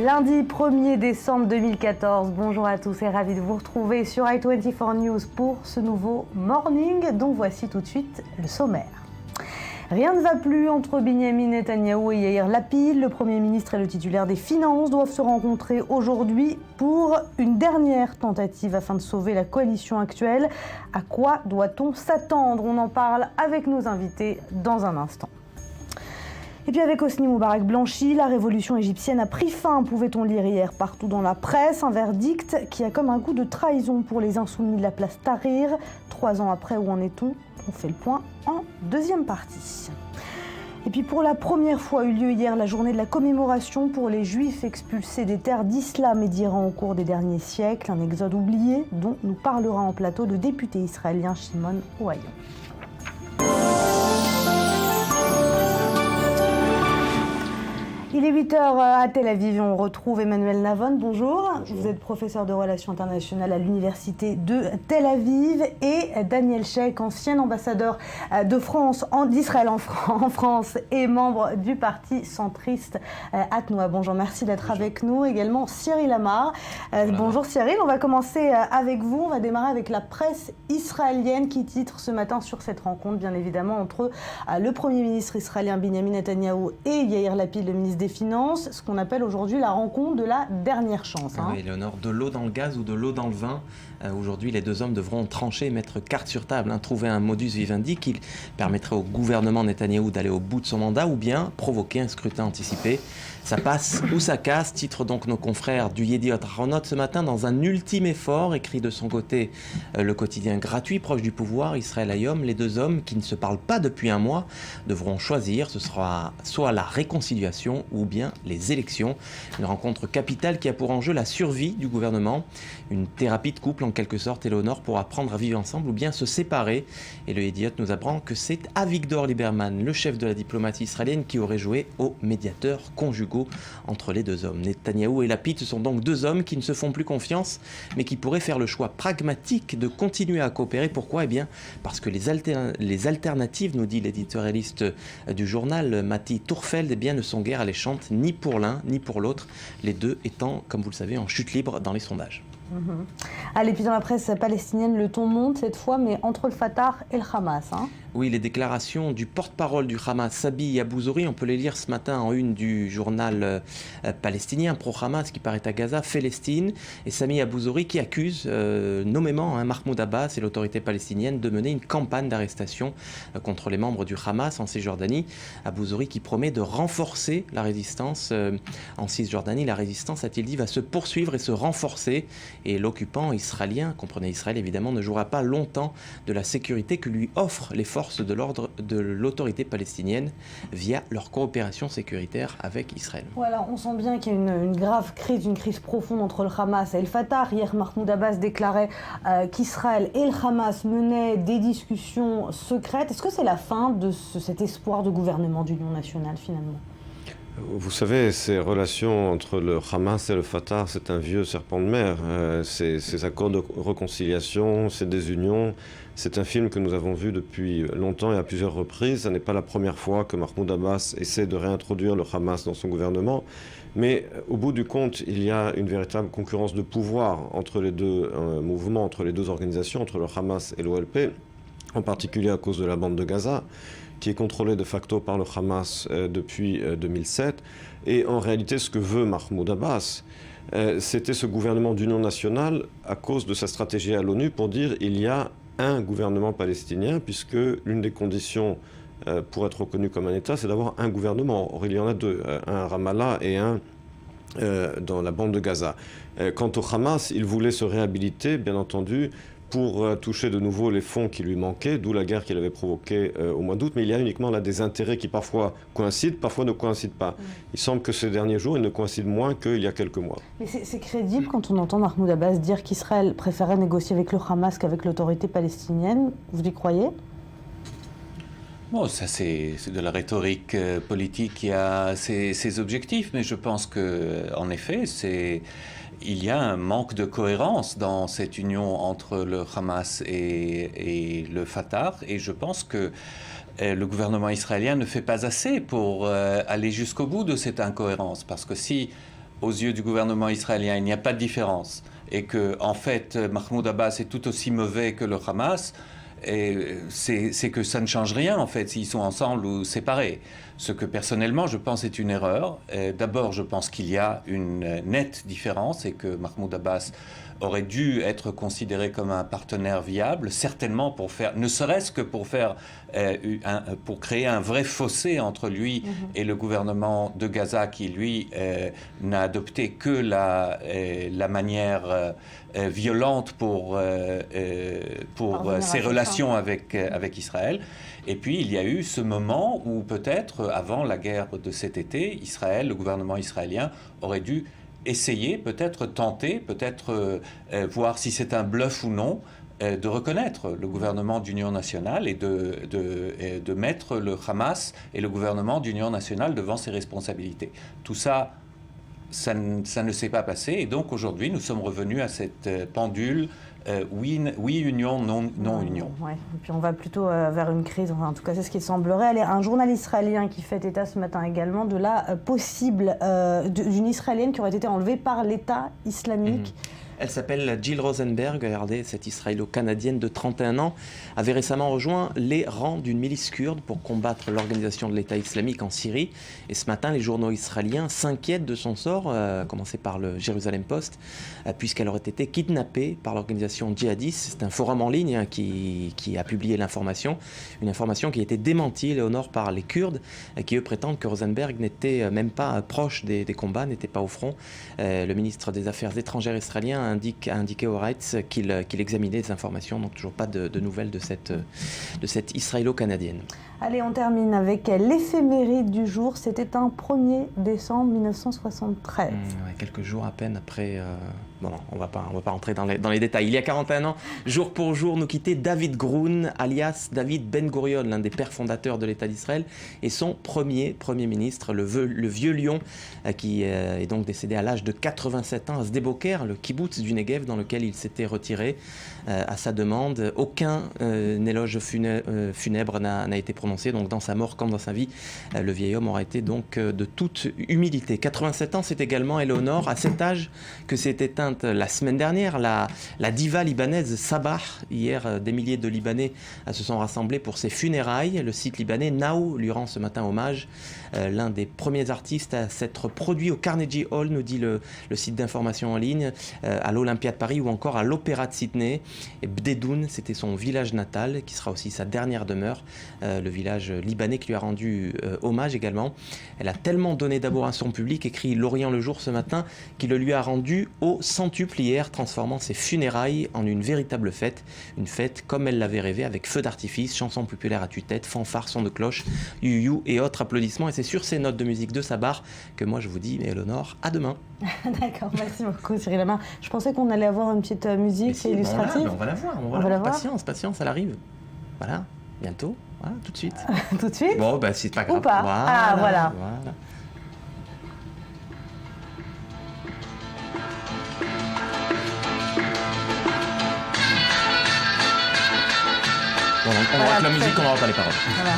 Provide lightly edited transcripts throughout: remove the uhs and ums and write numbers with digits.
Lundi 1er décembre 2014, bonjour à tous et ravi de vous retrouver sur i24 News pour ce nouveau morning dont voici tout de suite le sommaire. Rien ne va plus entre Benyamin Netanyahou et Yair Lapid. Le Premier ministre et le titulaire des Finances doivent se rencontrer aujourd'hui pour une dernière tentative afin de sauver la coalition actuelle. À quoi doit-on s'attendre? On en parle avec nos invités dans un instant. Et puis avec Hosni Moubarak blanchi, la révolution égyptienne a pris fin, pouvait-on lire hier partout dans la presse. Un verdict qui a comme un goût de trahison pour les insoumis de la place Tahrir. 3 ans après, où en est-on? On fait le point en deuxième partie. Et puis pour la première fois eut lieu hier la journée de la commémoration pour les Juifs expulsés des terres d'islam et d'Iran au cours des derniers siècles. Un exode oublié dont nous parlera en plateau le député israélien Shimon Ohayon. Il est 8h à Tel Aviv et on retrouve Emmanuel Navon. Bonjour. Vous êtes professeur de relations internationales à l'université de Tel Aviv et Daniel Sheikh, ancien ambassadeur d'Israël en France et membre du parti centriste Atnoa. Bonjour, merci d'être avec nous. Également Cyril Amar. Bonjour Cyril, on va commencer avec vous. On va démarrer avec la presse israélienne qui titre ce matin sur cette rencontre, bien évidemment, entre le Premier ministre israélien Benyamin Netanyahou et Yair Lapid, le ministre des Finances, ce qu'on appelle aujourd'hui la rencontre de la dernière chance. Oui, Léonore, de l'eau dans le gaz ou de l'eau dans le vin. Aujourd'hui, les deux hommes devront trancher et mettre carte sur table, trouver un modus vivendi qui permettrait au gouvernement Netanyahou d'aller au bout de son mandat ou bien provoquer un scrutin anticipé. Ça passe ou ça casse, titre donc nos confrères du Yediot Ahronot ce matin dans un ultime effort, écrit de son côté le quotidien gratuit proche du pouvoir, Israël Hayom. Les deux hommes qui ne se parlent pas depuis un mois devront choisir, ce sera soit la réconciliation ou bien les élections. Une rencontre capitale qui a pour enjeu la survie du gouvernement, une thérapie de couple en quelque sorte, Éléonore, pour apprendre à vivre ensemble ou bien se séparer. Et le Yediot nous apprend que c'est Avigdor Lieberman, le chef de la diplomatie israélienne, qui aurait joué aux médiateurs conjugaux entre les deux hommes. Netanyahou et Lapid, ce sont donc deux hommes qui ne se font plus confiance, mais qui pourraient faire le choix pragmatique de continuer à coopérer. Pourquoi? Eh bien, parce que les alternatives, nous dit l'éditorialiste du journal, Mati Tourfeld, eh bien, ne sont guère alléchantes ni pour l'un ni pour l'autre, les deux étant, comme vous le savez, en chute libre dans les sondages. Allez, puis dans la presse palestinienne, le ton monte cette fois, mais entre le Fatah et le Hamas. Oui, les déclarations du porte-parole du Hamas, Sabi Abouzouri, on peut les lire ce matin en une du journal palestinien pro-Hamas qui paraît à Gaza, Palestine, et Sami Abouzouri qui accuse nommément Mahmoud Abbas et l'autorité palestinienne de mener une campagne d'arrestation contre les membres du Hamas en Cisjordanie. Abouzouri qui promet de renforcer la résistance en Cisjordanie. La résistance, a-t-il dit, va se poursuivre et se renforcer, et l'occupant israélien, comprenez Israël évidemment, ne jouera pas longtemps de la sécurité que lui offrent les forces de l'ordre de l'autorité palestinienne via leur coopération sécuritaire avec Israël. Voilà, on sent bien qu'il y a une grave crise, une crise profonde entre le Hamas et le Fatah. Hier, Mahmoud Abbas déclarait qu'Israël et le Hamas menaient des discussions secrètes. Est-ce que c'est la fin de cet espoir de gouvernement d'union nationale finalement? Vous savez, ces relations entre le Hamas et le Fatah, c'est un vieux serpent de mer. Ces accords de réconciliation, ces désunions, c'est un film que nous avons vu depuis longtemps et à plusieurs reprises. Ce n'est pas la première fois que Mahmoud Abbas essaie de réintroduire le Hamas dans son gouvernement. Mais au bout du compte, il y a une véritable concurrence de pouvoir entre les deux mouvements, entre les deux organisations, entre le Hamas et l'OLP, en particulier à cause de la bande de Gaza, qui est contrôlée de facto par le Hamas depuis 2007. Et en réalité, ce que veut Mahmoud Abbas, c'était ce gouvernement d'union nationale à cause de sa stratégie à l'ONU pour dire il y a un gouvernement palestinien, puisque l'une des conditions pour être reconnu comme un État, c'est d'avoir un gouvernement. Or, il y en a deux, un à Ramallah et un dans la bande de Gaza. Quant au Hamas, il voulait se réhabiliter, bien entendu, pour toucher de nouveau les fonds qui lui manquaient, d'où la guerre qu'il avait provoquée au mois d'août. Mais il y a uniquement là des intérêts qui parfois coïncident, parfois ne coïncident pas. Il semble que ces derniers jours, ils ne coïncident moins qu'il y a quelques mois. Mais c'est crédible quand on entend Mahmoud Abbas dire qu'Israël préférait négocier avec le Hamas qu'avec l'autorité palestinienne. Vous y croyez? Bon, ça c'est de la rhétorique politique qui a ses objectifs, mais je pense qu'en effet, il y a un manque de cohérence dans cette union entre le Hamas et le Fatah, et je pense que le gouvernement israélien ne fait pas assez pour aller jusqu'au bout de cette incohérence, parce que si aux yeux du gouvernement israélien, il n'y a pas de différence, et que en fait Mahmoud Abbas est tout aussi mauvais que le Hamas, c'est que ça ne change rien en fait s'ils sont ensemble ou séparés. Ce que personnellement je pense est une erreur. D'abord, je pense qu'il y a une nette différence et que Mahmoud Abbas aurait dû être considéré comme un partenaire viable, certainement pour faire, ne serait-ce que pour faire, pour créer un vrai fossé entre lui et le gouvernement de Gaza, qui lui n'a adopté que la manière violente pour ses relations avec Israël. Et puis il y a eu ce moment où peut-être avant la guerre de cet été, Israël, le gouvernement israélien aurait dû essayer, peut-être tenter, peut-être voir si c'est un bluff ou non, de reconnaître le gouvernement d'union nationale et de mettre le Hamas et le gouvernement d'union nationale devant ses responsabilités. Tout ça, ça ne s'est pas passé, et donc aujourd'hui nous sommes revenus à cette pendule oui union, non union. Ouais. Et puis on va plutôt vers une crise, enfin, en tout cas c'est ce qui semblerait. Allez, un journaliste israélien qui fait état ce matin également de la possible d'une Israélienne qui aurait été enlevée par l'État islamique. Elle s'appelle Jill Rosenberg, regardez, cette israélo-canadienne de 31 ans, avait récemment rejoint les rangs d'une milice kurde pour combattre l'organisation de l'État islamique en Syrie. Et ce matin, les journaux israéliens s'inquiètent de son sort, à commencer par le Jérusalem Post, puisqu'elle aurait été kidnappée par l'organisation djihadiste. C'est un forum en ligne qui a publié l'information, une information qui a été démentie, Léonore, par les Kurdes, qui eux prétendent que Rosenberg n'était même pas proche des combats, n'était pas au front. Le ministre des Affaires étrangères israélien a indiqué au Reuters qu'il examinait des informations, donc toujours pas de nouvelles de cette israélo-canadienne. Allez, on termine avec l'éphéméride du jour. C'était un 1er décembre 1973. Quelques jours à peine après... Bon, on va pas rentrer dans les détails. Il y a 41 ans, jour pour jour, nous quittait David Groun, alias David Ben Gurion, l'un des pères fondateurs de l'État d'Israël, et son premier ministre, le vieux lion, qui est donc décédé à l'âge de 87 ans à Sde-Boker, le kibbutz du Negev, dans lequel il s'était retiré à sa demande. Aucun éloge funèbre n'a été prononcé, donc dans sa mort comme dans sa vie, le vieil homme aura été donc de toute humilité. 87 ans, c'est également Éléonore, à cet âge que s'est éteinte la semaine dernière la diva libanaise Sabah. Hier, des milliers de Libanais se sont rassemblés pour ses funérailles. Le site libanais Now lui rend ce matin hommage. L'un des premiers artistes à s'être produit au Carnegie Hall, nous dit le site d'information en ligne, à l'Olympia de Paris ou encore à l'Opéra de Sydney. Et Bdedoun, c'était son village natal, qui sera aussi sa dernière demeure, le village libanais qui lui a rendu hommage également. Elle a tellement donné d'abord à son public, écrit L'Orient le jour ce matin, qu'il le lui a rendu au centuple hier, transformant ses funérailles en une véritable fête. Une fête comme elle l'avait rêvé, avec feux d'artifice, chansons populaires à tue-tête, fanfares, sons de cloche, you et autres applaudissements. Et c'est sur ces notes de musique de Sabah que moi je vous dis, mais Éléonore, à demain. D'accord, merci beaucoup Cyril Lamar. Je pensais qu'on allait avoir une petite musique illustrative. On va la voir. Patience, elle arrive. Voilà, bientôt, voilà, tout de suite. Tout de suite. Bon, c'est pas grave. Ou pas. Voilà. Bon, on va la musique, on va pas les paroles. Voilà,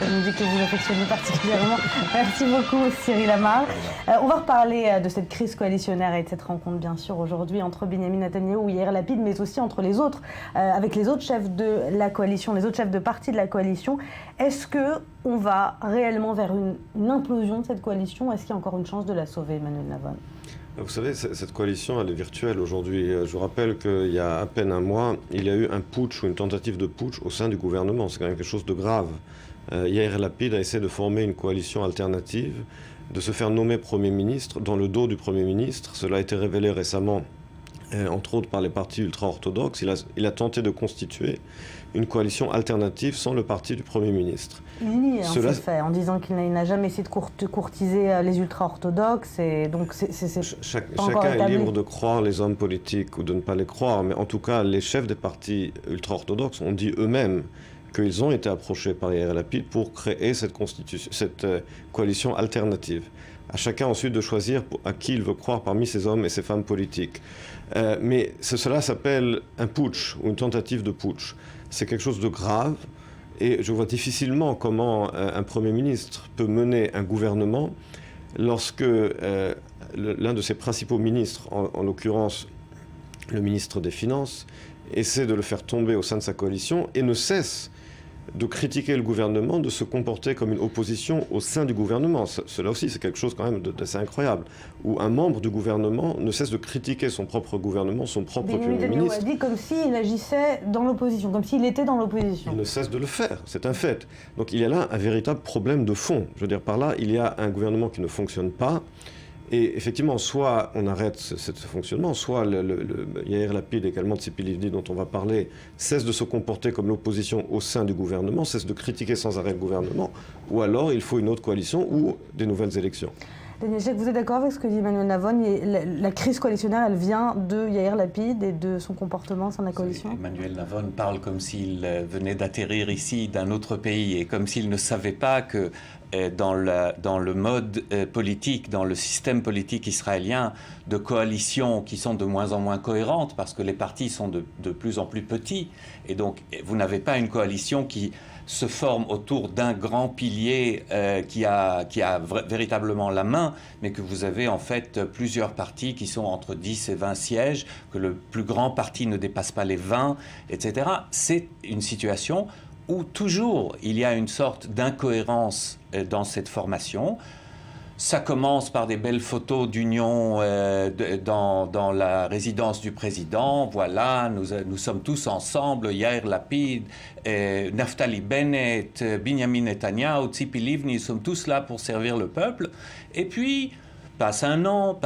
la musique que vous affectionnez particulièrement. Merci beaucoup Cyril Lamar. On va reparler de cette crise coalitionnaire et de cette rencontre bien sûr aujourd'hui entre Benyamin Netanyahou et Yair Lapid, mais aussi entre les autres, avec les autres chefs de la coalition, les autres chefs de parti de la coalition. Est-ce qu'on va réellement vers une implosion de cette coalition? Est-ce qu'il y a encore une chance de la sauver, Emmanuel Navon? Vous savez, cette coalition, elle est virtuelle aujourd'hui. Je vous rappelle qu'il y a à peine un mois, il y a eu un putsch ou une tentative de putsch au sein du gouvernement. C'est quand même quelque chose de grave. Yair Lapid a essayé de former une coalition alternative, de se faire nommer Premier ministre dans le dos du Premier ministre. Cela a été révélé récemment, entre autres par les partis ultra-orthodoxes. Il a tenté de constituer une coalition alternative sans le parti du Premier ministre. Il nie c'est fait, en disant qu'il n'a jamais essayé de courtiser les ultra-orthodoxes. Et donc chacun est libre de croire les hommes politiques ou de ne pas les croire, mais en tout cas, les chefs des partis ultra-orthodoxes ont dit eux-mêmes qu'ils ont été approchés par Yair Lapid pour créer cette coalition alternative. À chacun ensuite de choisir à qui il veut croire parmi ces hommes et ces femmes politiques. Mais cela s'appelle un putsch ou une tentative de putsch. C'est quelque chose de grave et je vois difficilement comment un Premier ministre peut mener un gouvernement lorsque l'un de ses principaux ministres, en l'occurrence le ministre des Finances, essaie de le faire tomber au sein de sa coalition et ne cesse de critiquer le gouvernement, de se comporter comme une opposition au sein du gouvernement. Cela aussi, c'est quelque chose quand même d'assez incroyable, où un membre du gouvernement ne cesse de critiquer son propre gouvernement, son propre Premier ministre. Il a dit comme s'il agissait dans l'opposition, comme s'il était dans l'opposition. Il ne cesse de le faire, c'est un fait. Donc il y a là un véritable problème de fond. Je veux dire, par là, il y a un gouvernement qui ne fonctionne pas. Et effectivement, soit on arrête ce fonctionnement, soit Yair Lapid et également Tzipi Livni, dont on va parler, cesse de se comporter comme l'opposition au sein du gouvernement, cesse de critiquer sans arrêt le gouvernement, ou alors il faut une autre coalition ou des nouvelles élections. Daniel Jacques, vous êtes d'accord avec ce que dit Emmanuel Navon? La crise coalitionnaire, elle vient de Yair Lapid et de son comportement au sein de la coalition? Emmanuel Navon parle comme s'il venait d'atterrir ici d'un autre pays et comme s'il ne savait pas que dans le mode politique, dans le système politique israélien, de coalitions qui sont de moins en moins cohérentes parce que les partis sont de plus en plus petits. Et donc, vous n'avez pas une coalition qui se forme autour d'un grand pilier qui a véritablement la main, mais que vous avez en fait plusieurs partis qui sont entre 10 et 20 sièges, que le plus grand parti ne dépasse pas les 20, etc. C'est une situation où toujours il y a une sorte d'incohérence dans cette formation. Ça commence par des belles photos d'union dans la résidence du président. Voilà, nous sommes tous ensemble, Yair Lapid, Naftali Bennett, Binyamin Netanyahu, Tzipi Livni, nous sommes tous là pour servir le peuple. Et puis, passe un an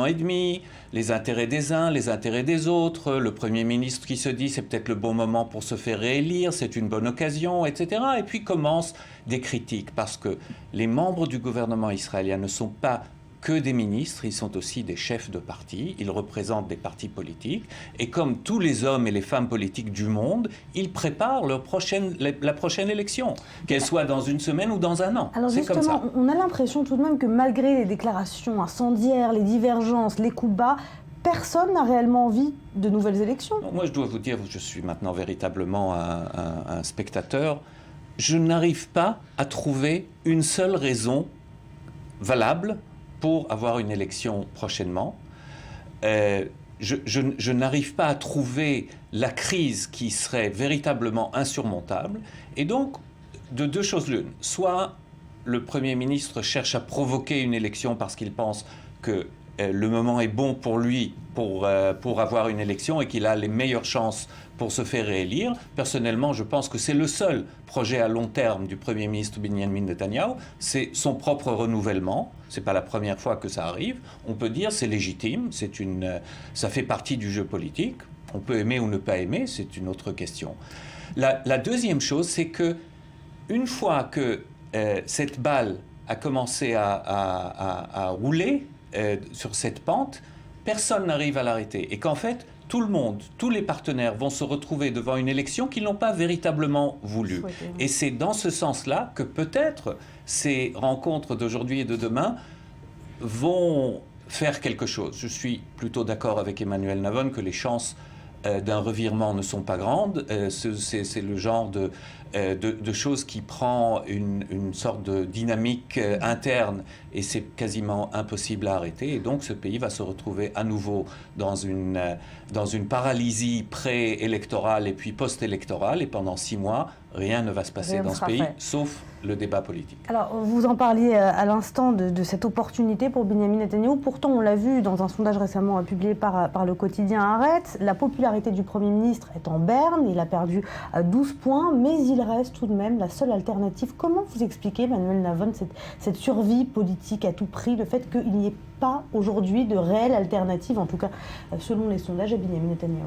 et demi, les intérêts des uns, les intérêts des autres, le Premier ministre qui se dit c'est peut-être le bon moment pour se faire réélire, c'est une bonne occasion, etc. Et puis commencent des critiques, parce que les membres du gouvernement israélien ne sont pas que des ministres, ils sont aussi des chefs de parti, ils représentent des partis politiques, et comme tous les hommes et les femmes politiques du monde, ils préparent la prochaine élection, qu'elle soit dans une semaine ou dans un an. Alors justement, on a l'impression tout de même que malgré les déclarations incendiaires, les divergences, les coups bas, personne n'a réellement envie de nouvelles élections. Non, moi je dois vous dire, je suis maintenant véritablement un spectateur, je n'arrive pas à trouver une seule raison valable pour avoir une élection prochainement. Je n'arrive pas à trouver la crise qui serait véritablement insurmontable. Et donc, de deux choses l'une. Soit le Premier ministre cherche à provoquer une élection parce qu'il pense que le moment est bon pour lui pour avoir une élection et qu'il a les meilleures chances pour se faire réélire. Personnellement, je pense que c'est le seul projet à long terme du Premier ministre Binyamin Netanyahu, c'est son propre renouvellement. Ce n'est pas la première fois que ça arrive. On peut dire c'est légitime, ça fait partie du jeu politique. On peut aimer ou ne pas aimer, c'est une autre question. La deuxième chose, c'est que une fois que cette balle a commencé à rouler sur cette pente, personne n'arrive à l'arrêter. Et qu'en fait, tout le monde, tous les partenaires vont se retrouver devant une élection qu'ils n'ont pas véritablement voulu. Et c'est dans ce sens-là que peut-être ces rencontres d'aujourd'hui et de demain vont faire quelque chose. Je suis plutôt d'accord avec Emmanuel Navon que les chances d'un revirement ne sont pas grandes. C'est le genre de choses qui prend une sorte de dynamique interne et c'est quasiment impossible à arrêter. Et donc ce pays va se retrouver à nouveau dans une paralysie pré-électorale et puis post-électorale. Et pendant 6 mois, rien ne va se passer dans ce pays, sauf le débat politique. Alors, vous en parliez à l'instant de cette opportunité pour Binyamin Netanyahu. Pourtant, on l'a vu dans un sondage récemment publié par le quotidien Haaretz, la popularité du Premier ministre est en berne. Il a perdu 12 points, mais il reste tout de même la seule alternative. Comment vous expliquez, Emmanuel Navon, cette survie politique à tout prix, le fait qu'il n'y ait pas aujourd'hui de réelle alternative, en tout cas selon les sondages, à Binyamin Netanyahu?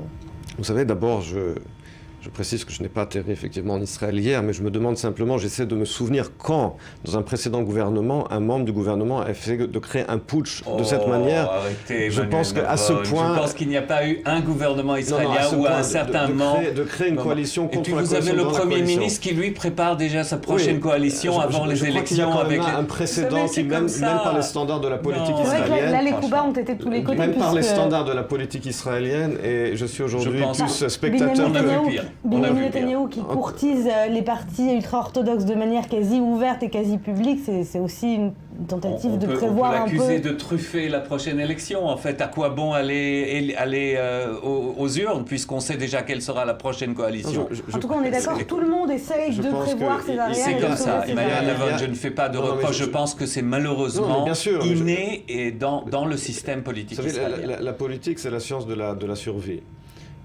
Vous savez, d'abord, je précise que je n'ai pas atterri effectivement en Israël hier, mais je me demande simplement, j'essaie de me souvenir quand, dans un précédent gouvernement, un membre du gouvernement a fait de créer un putsch de cette manière. Arrêtez, je pense qu'à ce point... Je pense qu'il n'y a pas eu un gouvernement israélien ou un certain membre... De créer une coalition contre la coalition. Et puis vous avez le Premier ministre qui, lui, prépare déjà sa prochaine coalition avant les élections. Je crois qu'il y a quand même un précédent qui, même par les standards de la politique israélienne... Là, les coups bas ont été de tous les côtés. Même par les standards de la politique israélienne, et je suis aujourd'hui plus spectateur que... Benjamin Netanyahou qui courtise les partis ultra-orthodoxes de manière quasi ouverte et quasi publique, c'est aussi une tentative de prévoir un peu... On peut l'accuser de truffer la prochaine élection. En fait, à quoi bon aller aux urnes puisqu'on sait déjà quelle sera la prochaine coalition? En tout cas, on est d'accord, tout le monde essaye de prévoir ses arrières. C'est comme ça. Emmanuel Levon, je ne fais pas de reproche. Je pense que c'est malheureusement inné et dans le système politique israélien. La politique, c'est la science de la survie.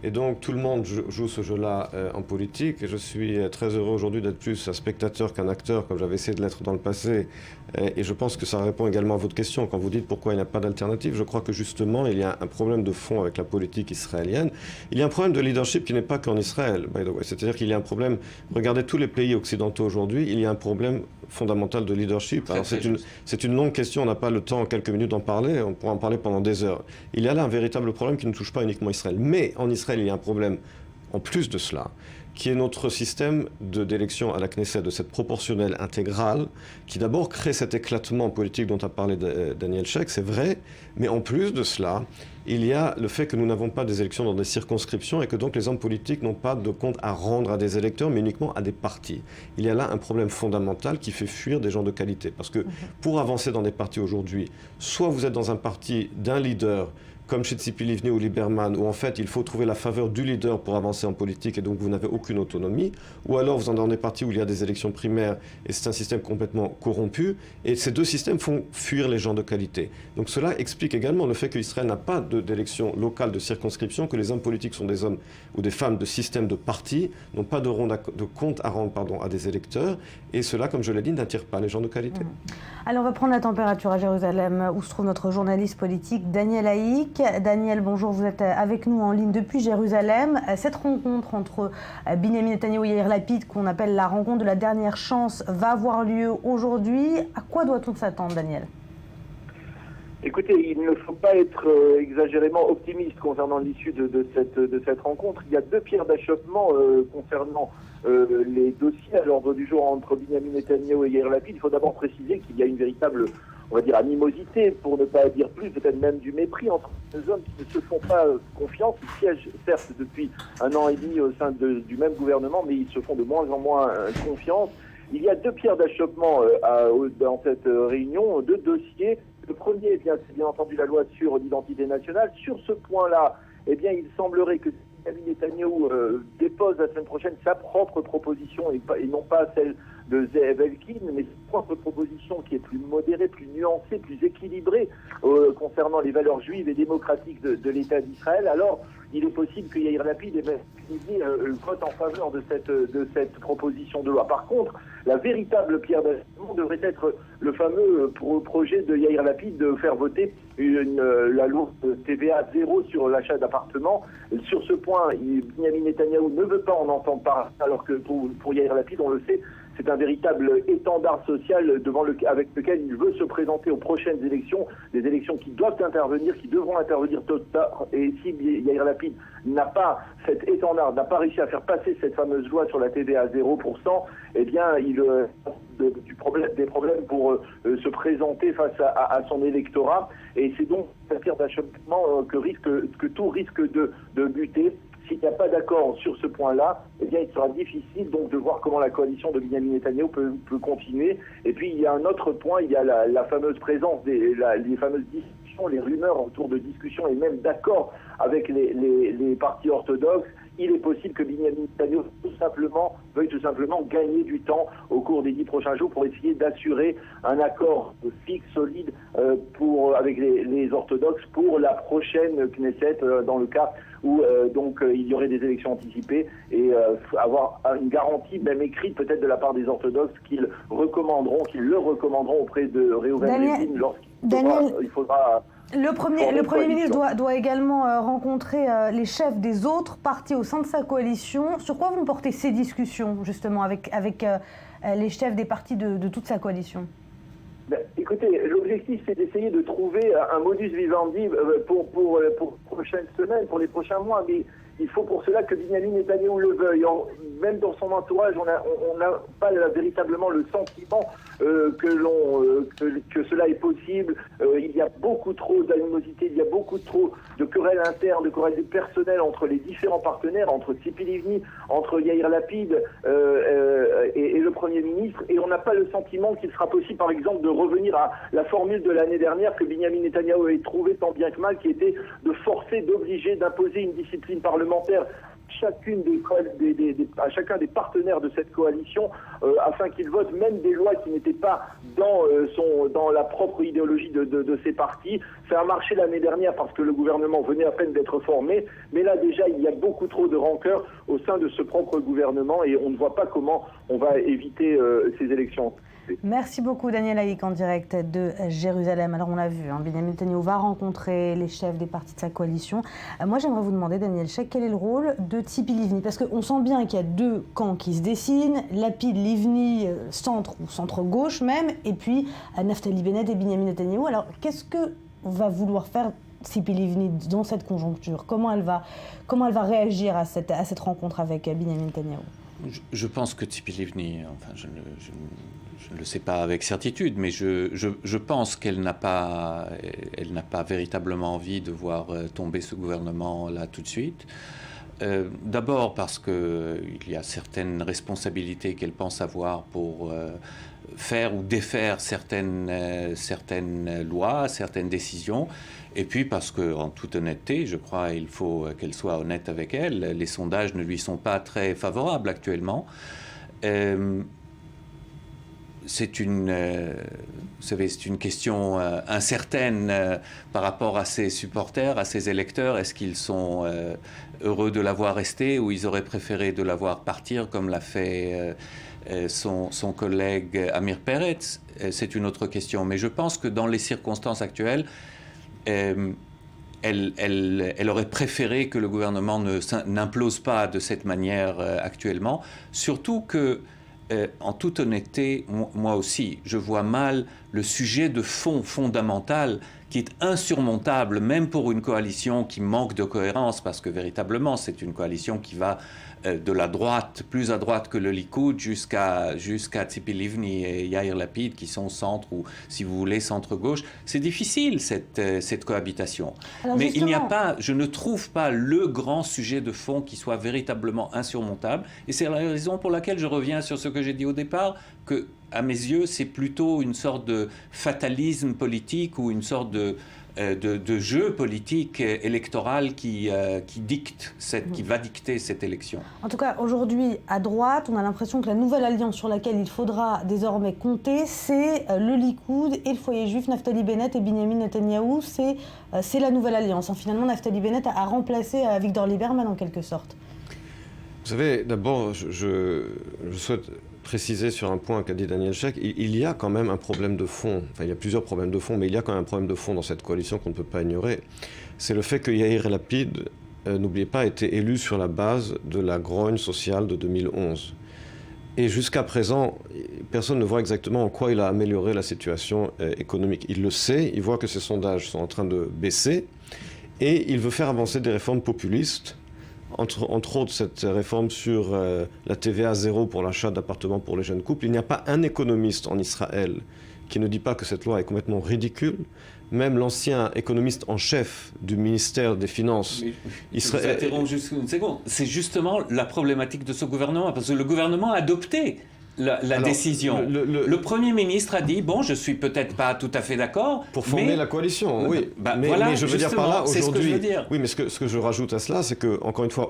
Et donc tout le monde joue ce jeu-là en politique. Et je suis très heureux aujourd'hui d'être plus un spectateur qu'un acteur, comme j'avais essayé de l'être dans le passé. Et je pense que ça répond également à votre question. Quand vous dites pourquoi il n'y a pas d'alternative, je crois que justement, il y a un problème de fond avec la politique israélienne. Il y a un problème de leadership qui n'est pas qu'en Israël, by the way. C'est-à-dire qu'il y a un problème, regardez tous les pays occidentaux aujourd'hui, il y a un problème fondamental de leadership. Alors c'est une longue question, on n'a pas le temps en quelques minutes d'en parler, on pourra en parler pendant des heures. Il y a là un véritable problème qui ne touche pas uniquement Israël. Mais en Israël, il y a un problème en plus de cela, qui est notre système d'élection à la Knesset, de cette proportionnelle intégrale, qui d'abord crée cet éclatement politique dont a parlé Daniel Sheikh, c'est vrai, mais en plus de cela, il y a le fait que nous n'avons pas des élections dans des circonscriptions et que donc les hommes politiques n'ont pas de compte à rendre à des électeurs, mais uniquement à des partis. Il y a là un problème fondamental qui fait fuir des gens de qualité. Parce que pour avancer dans des partis aujourd'hui, soit vous êtes dans un parti d'un leader, comme chez Tzipi Livni ou Lieberman, où en fait il faut trouver la faveur du leader pour avancer en politique et donc vous n'avez aucune autonomie, ou alors vous en dans des partis où il y a des élections primaires et c'est un système complètement corrompu, et ces deux systèmes font fuir les gens de qualité. Donc cela explique également le fait qu'Israël n'a pas d'élections locales de circonscription, que les hommes politiques sont des hommes ou des femmes de système de partis, n'ont pas de compte à rendre à des électeurs, et cela, comme je l'ai dit, n'attire pas les gens de qualité. Alors on va prendre la température à Jérusalem, où se trouve notre journaliste politique Daniel Haïk. Daniel, bonjour, vous êtes avec nous en ligne depuis Jérusalem. Cette rencontre entre Benyamin Netanyahou et Yair Lapid, qu'on appelle la rencontre de la dernière chance, va avoir lieu aujourd'hui. À quoi doit-on s'attendre, Daniel ? Écoutez, il ne faut pas être exagérément optimiste concernant l'issue de cette rencontre. Il y a deux pierres d'achoppement concernant les dossiers à l'ordre du jour entre Benyamin Netanyahou et Yair Lapid. Il faut d'abord préciser qu'il y a une véritable, on va dire, animosité, pour ne pas dire plus, peut-être même du mépris entre deux hommes qui ne se font pas confiance. Ils siègent certes depuis 1 an et demi au sein du même gouvernement, mais ils se font de moins en moins confiance. Il y a deux pierres d'achoppement dans cette réunion, deux dossiers. Le premier, c'est bien entendu la loi sur l'identité nationale. Sur ce point-là, il semblerait que Benjamin Netanyahou dépose la semaine prochaine sa propre proposition et non pas celle de Ze'ev Elkin, mais sa propre proposition qui est plus modérée, plus nuancée, plus équilibrée concernant les valeurs juives et démocratiques de l'État d'Israël. Alors, il est possible que Yair Lapid vote en faveur de cette proposition de loi. Par contre, la véritable pierre d'achoppement devrait être le fameux projet de Yair Lapid de faire voter la loi TVA 0 sur l'achat d'appartements. Sur ce point, Benyamin Netanyahou ne veut pas en entendre parler, alors que pour Yair Lapid, on le sait, c'est un véritable étendard social avec lequel il veut se présenter aux prochaines élections, des élections qui doivent intervenir, qui devront intervenir tôt ou tard. Et si Yair Lapid n'a pas cet étendard, n'a pas réussi à faire passer cette fameuse loi sur la TVA à 0%, il a des problèmes pour se présenter face à son électorat. Et c'est donc la pierre d'achoppement que tout risque de buter. S'il n'y a pas d'accord sur ce point-là, il sera difficile donc de voir comment la coalition de Benyamin Netanyahou peut continuer. Et puis il y a un autre point, il y a la fameuse présence les fameuses discussions, les rumeurs autour de discussions et même d'accords avec les partis orthodoxes. Il est possible que Benyamin Netanyahou veuille tout simplement gagner du temps au cours des 10 prochains jours pour essayer d'assurer un accord fixe, solide avec les orthodoxes pour la prochaine Knesset, dans le cas où il y aurait des élections anticipées, et avoir une garantie, même écrite peut-être de la part des orthodoxes, qu'ils le recommanderont auprès de Reuven Rivlin lorsqu'il faudra... Le Premier ministre doit également rencontrer les chefs des autres partis au sein de sa coalition. Sur quoi vont porter ces discussions, justement, avec les chefs des partis de toute sa coalition ? Écoutez, l'objectif, c'est d'essayer de trouver un modus vivendi pour les prochaines semaines, pour les prochains mois. Mais Il faut pour cela que Benyamin Netanyahou le veuille. Même dans son entourage, on n'a pas véritablement le sentiment que cela est possible. Il y a beaucoup trop d'animosité, il y a beaucoup trop de querelles internes, de querelles personnelles entre les différents partenaires, entre Tzipi Livni, entre Yair Lapid et le Premier ministre. Et on n'a pas le sentiment qu'il sera possible, par exemple, de revenir à la formule de l'année dernière que Benyamin Netanyahou avait trouvée tant bien que mal, qui était de forcer, d'obliger, d'imposer une discipline parlementaire à chacun des partenaires de cette coalition afin qu'ils votent même des lois qui n'étaient pas dans la propre idéologie de ces partis. Ça a marché l'année dernière parce que le gouvernement venait à peine d'être formé, mais là déjà il y a beaucoup trop de rancœur au sein de ce propre gouvernement et on ne voit pas comment on va éviter ces élections. Merci beaucoup Daniel Haïk en direct de Jérusalem. Alors on l'a vu, Benyamin Netanyahou va rencontrer les chefs des partis de sa coalition. Moi j'aimerais vous demander, Daniel Sheikh, quel est le rôle de Tzipi Livni? Parce qu'on sent bien qu'il y a deux camps qui se dessinent, Lapid, Livni, centre ou centre-gauche même, et puis Naftali Bennett et Benyamin Netanyahou. Alors qu'est-ce que va vouloir faire Tzipi Livni dans cette conjoncture? Comment elle va réagir à cette rencontre avec Benyamin Netanyahou? Je pense que Tzipi Livni, enfin je ne le sais pas avec certitude, mais je pense qu'elle n'a pas véritablement envie de voir tomber ce gouvernement là tout de suite. D'abord parce qu'il y a certaines responsabilités qu'elle pense avoir pour faire ou défaire certaines lois, certaines décisions. Et puis parce qu'en toute honnêteté, je crois qu'il faut qu'elle soit honnête avec elle, les sondages ne lui sont pas très favorables actuellement. C'est une question incertaine par rapport à ses supporters, à ses électeurs. Est-ce qu'ils sont heureux de la voir rester ou ils auraient préféré de la voir partir comme l'a fait son collègue Amir Peretz? C'est une autre question. Mais je pense que dans les circonstances actuelles, elle aurait préféré que le gouvernement n'implose pas de cette manière actuellement, surtout que en toute honnêteté, moi aussi, je vois mal le sujet de fond fondamental qui est insurmontable, même pour une coalition qui manque de cohérence, parce que véritablement, c'est une coalition qui va de la droite, plus à droite que le Likoud, jusqu'à Tzipi Livni et Yair Lapid, qui sont centre ou, si vous voulez, centre-gauche. C'est difficile, cette cohabitation. Alors mais je ne trouve pas le grand sujet de fond qui soit véritablement insurmontable. Et c'est la raison pour laquelle je reviens sur ce que j'ai dit au départ, que, à mes yeux, c'est plutôt une sorte de fatalisme politique ou une sorte de jeu politique électoral qui va dicter cette élection. En tout cas, aujourd'hui, à droite, on a l'impression que la nouvelle alliance sur laquelle il faudra désormais compter, c'est le Likoud et le foyer juif, Naftali Bennett et Benyamin Netanyahou. C'est la nouvelle alliance. Finalement, Naftali Bennett a remplacé Avigdor Lieberman en quelque sorte. Vous savez, d'abord, je souhaite préciser sur un point qu'a dit Daniel Sheikh, il y a quand même un problème de fond. Enfin, il y a plusieurs problèmes de fond, mais il y a quand même un problème de fond dans cette coalition qu'on ne peut pas ignorer. C'est le fait que Yair Lapid, n'oubliez pas, a été élu sur la base de la grogne sociale de 2011. Et jusqu'à présent, personne ne voit exactement en quoi il a amélioré la situation économique. Il le sait, il voit que ses sondages sont en train de baisser, et il veut faire avancer des réformes populistes. Entre autres, cette réforme sur la TVA zéro pour l'achat d'appartements pour les jeunes couples. Il n'y a pas un économiste en Israël qui ne dit pas que cette loi est complètement ridicule. Même l'ancien économiste en chef du ministère des Finances... Je vous interromps juste une seconde. C'est justement la problématique de ce gouvernement, parce que le gouvernement a adopté la décision. Le Premier ministre a dit, bon, je suis peut-être pas tout à fait d'accord, pour former la coalition, oui. Voilà, mais je veux dire par là, aujourd'hui... Oui, mais ce que je rajoute à cela, c'est que, encore une fois,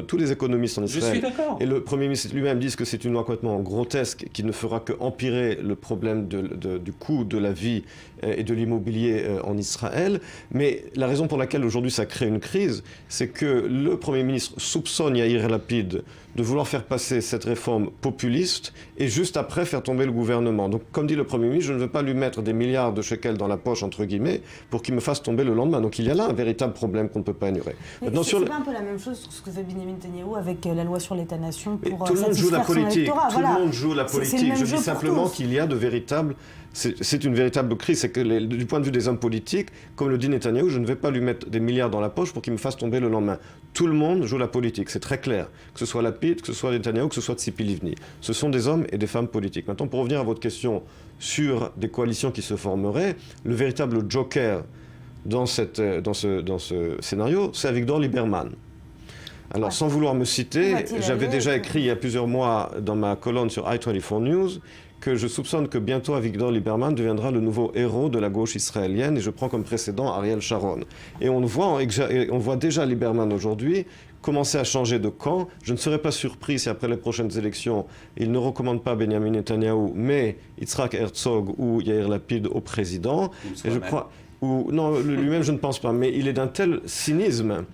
tous les économistes en Israël et le Premier ministre lui-même disent que c'est une loi complètement grotesque qui ne fera que empirer le problème du coût de la vie et de l'immobilier en Israël. Mais la raison pour laquelle aujourd'hui ça crée une crise, c'est que le Premier ministre soupçonne Yair Lapid de vouloir faire passer cette réforme populiste et juste après faire tomber le gouvernement. Donc, comme dit le Premier ministre, je ne veux pas lui mettre des milliards de shekels dans la poche, entre guillemets, pour qu'il me fasse tomber le lendemain. Donc, il y a là un véritable problème qu'on ne peut pas ignorer. Maintenant, c'est pas un peu la même chose que ce que fait Benyamin Netanyahou avec la loi sur l'État-nation pour tout le monde joue la politique. Tout le monde joue la politique. Je dis simplement qu'il y a de véritables C'est une véritable crise. C'est que du point de vue des hommes politiques, comme le dit Netanyahou, je ne vais pas lui mettre des milliards dans la poche pour qu'il me fasse tomber le lendemain. Tout le monde joue la politique, c'est très clair. Que ce soit Lapid, que ce soit Netanyahou, que ce soit Tzipi Livni. Ce sont des hommes et des femmes politiques. Maintenant, pour revenir à votre question sur des coalitions qui se formeraient, le véritable joker dans ce scénario, c'est Avigdor Lieberman. Alors, sans vouloir me citer, j'avais déjà écrit il y a plusieurs mois dans ma colonne sur i24 News que je soupçonne que bientôt Avigdor Lieberman deviendra le nouveau héros de la gauche israélienne, et je prends comme précédent Ariel Sharon. Et on voit déjà Lieberman aujourd'hui commencer à changer de camp. Je ne serais pas surpris si après les prochaines élections, il ne recommande pas Benjamin Netanyahou, mais Yitzhak Herzog ou Yair Lapid au président. Et je crois, non, lui-même je ne pense pas, mais il est d'un tel cynisme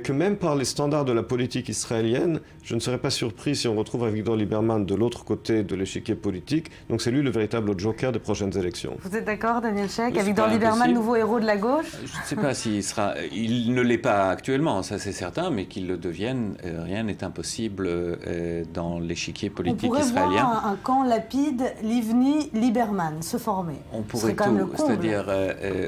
que même par les standards de la politique israélienne, je ne serais pas surpris si on retrouve Avigdor Lieberman de l'autre côté de l'échiquier politique. Donc c'est lui le véritable joker des prochaines élections. Vous êtes d'accord, Daniel Sheikh? Avigdor Lieberman, nouveau héros de la gauche? Je ne sais pas s'il sera... Il ne l'est pas actuellement, ça c'est certain, mais qu'il le devienne, rien n'est impossible dans l'échiquier politique israélien. On pourrait voir un camp Lapid, Livni, Lieberman se former. On pourrait tout, c'est-à-dire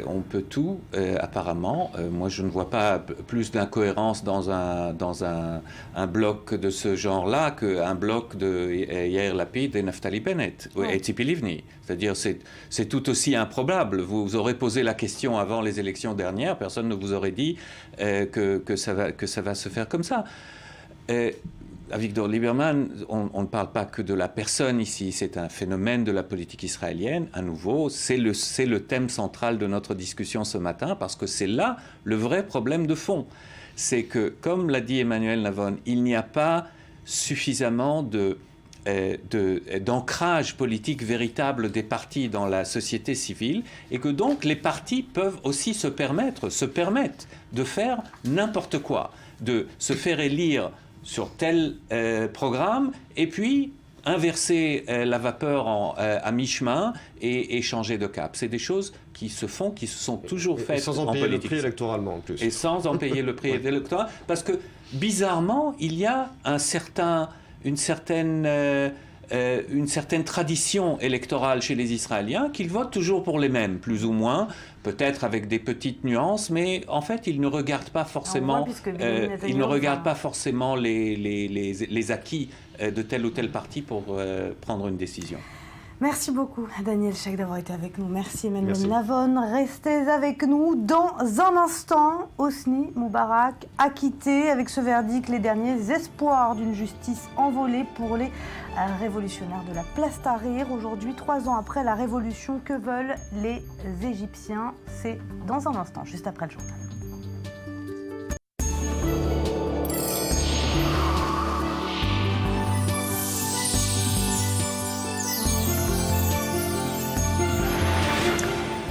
on peut tout, apparemment. Moi je ne vois pas plus d'incohérence dans un bloc de ce genre-là qu'un bloc de Yair Lapid et Naftali Bennett et Tzipi Livni. C'est-à-dire c'est tout aussi improbable. Vous aurez posé la question avant les élections dernières, personne ne vous aurait dit que ça va se faire comme ça. Avigdor Lieberman, on ne parle pas que de la personne ici, c'est un phénomène de la politique israélienne. À nouveau, c'est le thème central de notre discussion ce matin, parce que c'est là le vrai problème de fond. C'est que, comme l'a dit Emmanuel Navon, il n'y a pas suffisamment d'ancrage politique véritable des partis dans la société civile, et que donc les partis peuvent aussi se permettent de faire n'importe quoi, de se faire élire sur tel programme, et puis inverser la vapeur à mi-chemin et changer de cap. C'est des choses qui se font, qui se sont toujours faites sans en payer le prix électoralement en plus. Et sans en payer le prix électoral, parce que bizarrement, il y a une certaine tradition électorale chez les Israéliens qu'ils votent toujours pour les mêmes, plus ou moins, peut-être avec des petites nuances, mais en fait, ils ne regardent pas forcément, les acquis de tel ou tel parti pour prendre une décision. Merci beaucoup, Daniel Sheikh, d'avoir été avec nous. Merci, Emmanuel Navon. Restez avec nous. Dans un instant, Hosni Moubarak acquitté avec ce verdict, les derniers espoirs d'une justice envolée pour les révolutionnaires de la place Tahrir. Aujourd'hui, 3 ans après la révolution, que veulent les Égyptiens? C'est dans un instant, juste après le journal.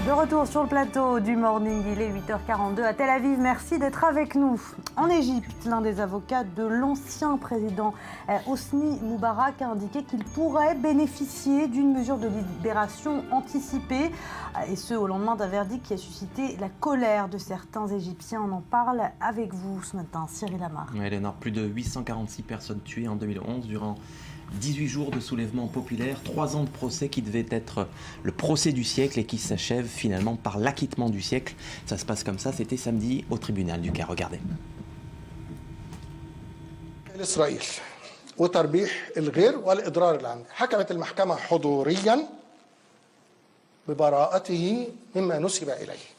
De retour sur le plateau du Morning, il est 8h42 à Tel Aviv. Merci d'être avec nous. En Égypte, l'un des avocats de l'ancien président Hosni Moubarak a indiqué qu'il pourrait bénéficier d'une mesure de libération anticipée, et ce au lendemain d'un verdict qui a suscité la colère de certains Égyptiens. On en parle avec vous ce matin, Cyril Amar. Oui, Léonore, plus de 846 personnes tuées en 2011 durant 18 jours de soulèvement populaire, 3 ans de procès qui devait être le procès du siècle et qui s'achève finalement par l'acquittement du siècle. Ça se passe comme ça, c'était samedi au tribunal du Caire. Regardez. إسرائيل وتربيح الغير والإضرار العمد حكمت المحكمة حضوريا ببراءته مما نسب إليه.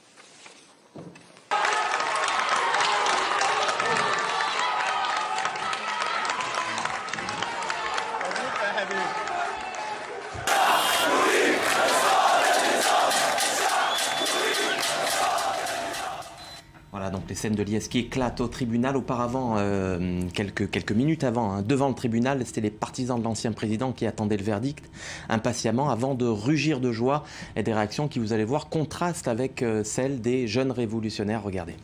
Voilà, donc les scènes de liesse qui éclatent au tribunal. Auparavant, quelques minutes avant, devant le tribunal, c'était les partisans de l'ancien président qui attendaient le verdict impatiemment avant de rugir de joie, et des réactions qui, vous allez voir, contrastent avec celles des jeunes révolutionnaires. Regardez.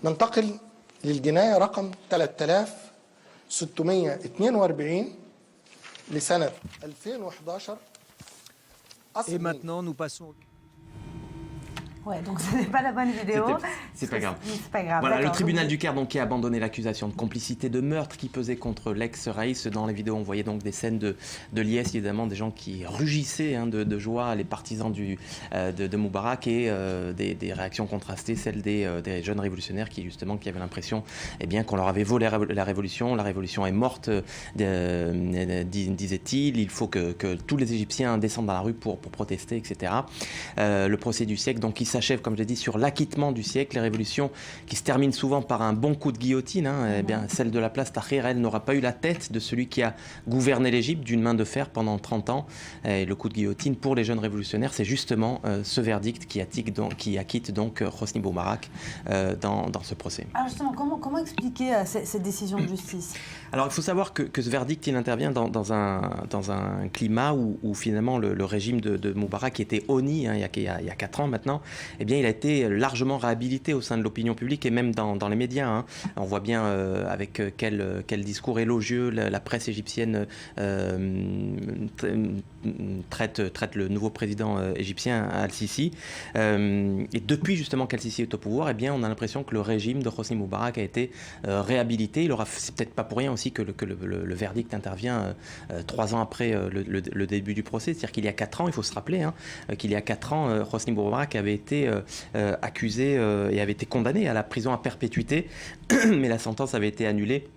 ننتقل للجناية رقم 3642 لسنة 2011. Et maintenant, nous passons... Ouais, donc ce n'est pas la bonne vidéo. C'est pas grave. C'est pas grave. Voilà, le tribunal du Caire donc, qui a abandonné l'accusation de complicité de meurtre qui pesait contre l'ex-Raïs. Dans les vidéos, on voyait donc des scènes de liesse, évidemment, des gens qui rugissaient de joie, les partisans de Moubarak, et des réactions contrastées, celles des jeunes révolutionnaires qui avaient l'impression qu'on leur avait volé la révolution. La révolution est morte, disait-il. Il faut que tous les Égyptiens descendent dans la rue pour protester, etc. Le procès du siècle, donc, qui s'achève, comme je l'ai dit, sur l'acquittement du siècle. Les révolutions qui se terminent souvent par un bon coup de guillotine. Celle de la place Tahrir, elle n'aura pas eu la tête de celui qui a gouverné l'Égypte d'une main de fer pendant 30 ans. Et le coup de guillotine pour les jeunes révolutionnaires, c'est justement ce verdict qui acquitte donc Hosni Moubarak dans ce procès. Alors justement, comment expliquer cette décision de justice ? Alors il faut savoir que ce verdict, il intervient dans un climat où finalement le régime de Moubarak, qui était honni il y a 4 ans maintenant, il a été largement réhabilité au sein de l'opinion publique et même dans les médias. On voit bien avec quel discours élogieux la presse égyptienne traite le nouveau président égyptien Al-Sisi. Et depuis justement qu'Al-Sisi est au pouvoir, on a l'impression que le régime de Hosni Moubarak a été réhabilité. C'est peut-être pas pour rien aussi que le verdict intervient 3 ans après le début du procès. C'est-à-dire qu'il y a 4 ans, il faut se rappeler qu'il y a 4 ans, Hosni Moubarak avait été accusé et avait été condamné à la prison à perpétuité, mais la sentence avait été annulée.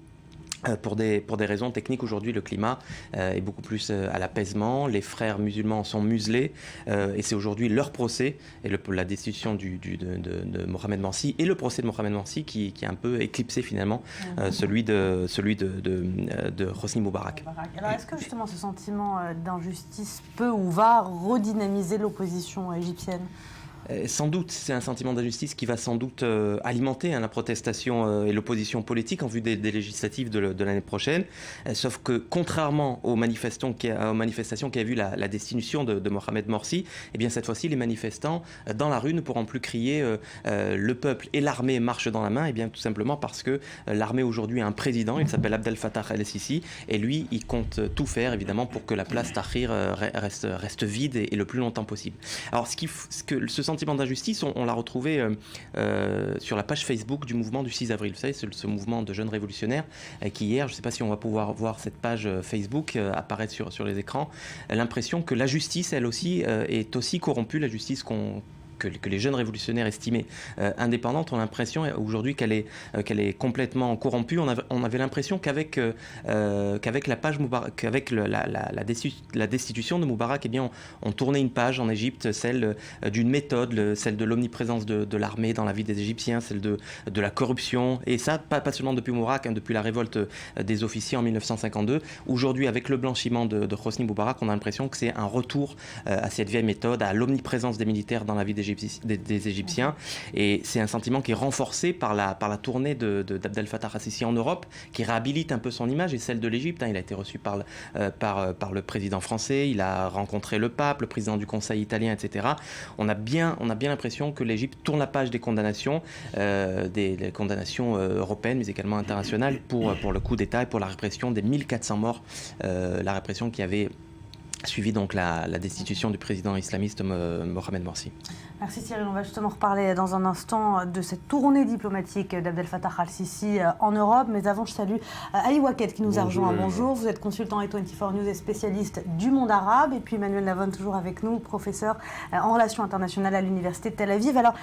Pour des raisons techniques. Aujourd'hui, le climat est beaucoup plus à l'apaisement. Les frères musulmans sont muselés et c'est aujourd'hui leur procès et la destitution de Mohamed Morsi et le procès de Mohamed Morsi qui a un peu éclipsé finalement celui de Hosni Moubarak. Alors est-ce que justement ce sentiment d'injustice peut ou va redynamiser l'opposition égyptienne ? Sans doute, c'est un sentiment d'injustice qui va sans doute alimenter la protestation et l'opposition politique en vue des législatives de l'année prochaine. Sauf que contrairement aux manifestations qui avaient vu la destitution de Mohamed Morsi, cette fois-ci, les manifestants dans la rue ne pourront plus crier le peuple et l'armée marchent dans la main, tout simplement parce que l'armée aujourd'hui a un président, il s'appelle Abdel Fattah el-Sisi, et lui, il compte tout faire évidemment pour que la place Tahrir reste vide et le plus longtemps possible. Alors, ce sentiment d'injustice, on l'a retrouvé sur la page Facebook du mouvement du 6 avril. Vous savez, c'est ce mouvement de jeunes révolutionnaires qui hier, je ne sais pas si on va pouvoir voir cette page Facebook apparaître sur les écrans, l'impression que la justice, elle aussi, est aussi corrompue, la justice que les jeunes révolutionnaires estimaient indépendante ont l'impression aujourd'hui qu'elle est complètement corrompue. On avait l'impression qu'avec la page Moubarak, qu'avec la destitution de Moubarak, on tournait une page en Égypte, celle d'une méthode, celle de l'omniprésence de l'armée dans la vie des Égyptiens, celle de la corruption, et ça pas seulement depuis Moubarak, depuis la révolte des officiers en 1952. Aujourd'hui, avec le blanchiment de Hosni Moubarak, on a l'impression que c'est un retour à cette vieille méthode, à l'omniprésence des militaires dans la vie des Égyptiens, et c'est un sentiment qui est renforcé par la tournée d'Abdel Fattah el-Sisi en Europe, qui réhabilite un peu son image et celle de l'Égypte. Il a été reçu par le président français, il a rencontré le pape, le président du Conseil italien, etc. On a bien l'impression que l'Égypte tourne la page des condamnations européennes, mais également internationales pour le coup d'État et pour la répression des 1400 morts, la répression qui avait suivi donc la destitution du président islamiste Mohamed Morsi. Merci Cyril, on va justement reparler dans un instant de cette tournée diplomatique d'Abdel Fattah el-Sisi en Europe. Mais avant, je salue Ali Waquet qui nous a rejoint. Bonjour, vous êtes consultant i24 News et spécialiste du monde arabe. Et puis Emmanuel Navon, toujours avec nous, professeur en relations internationales à l'université de Tel Aviv. Alors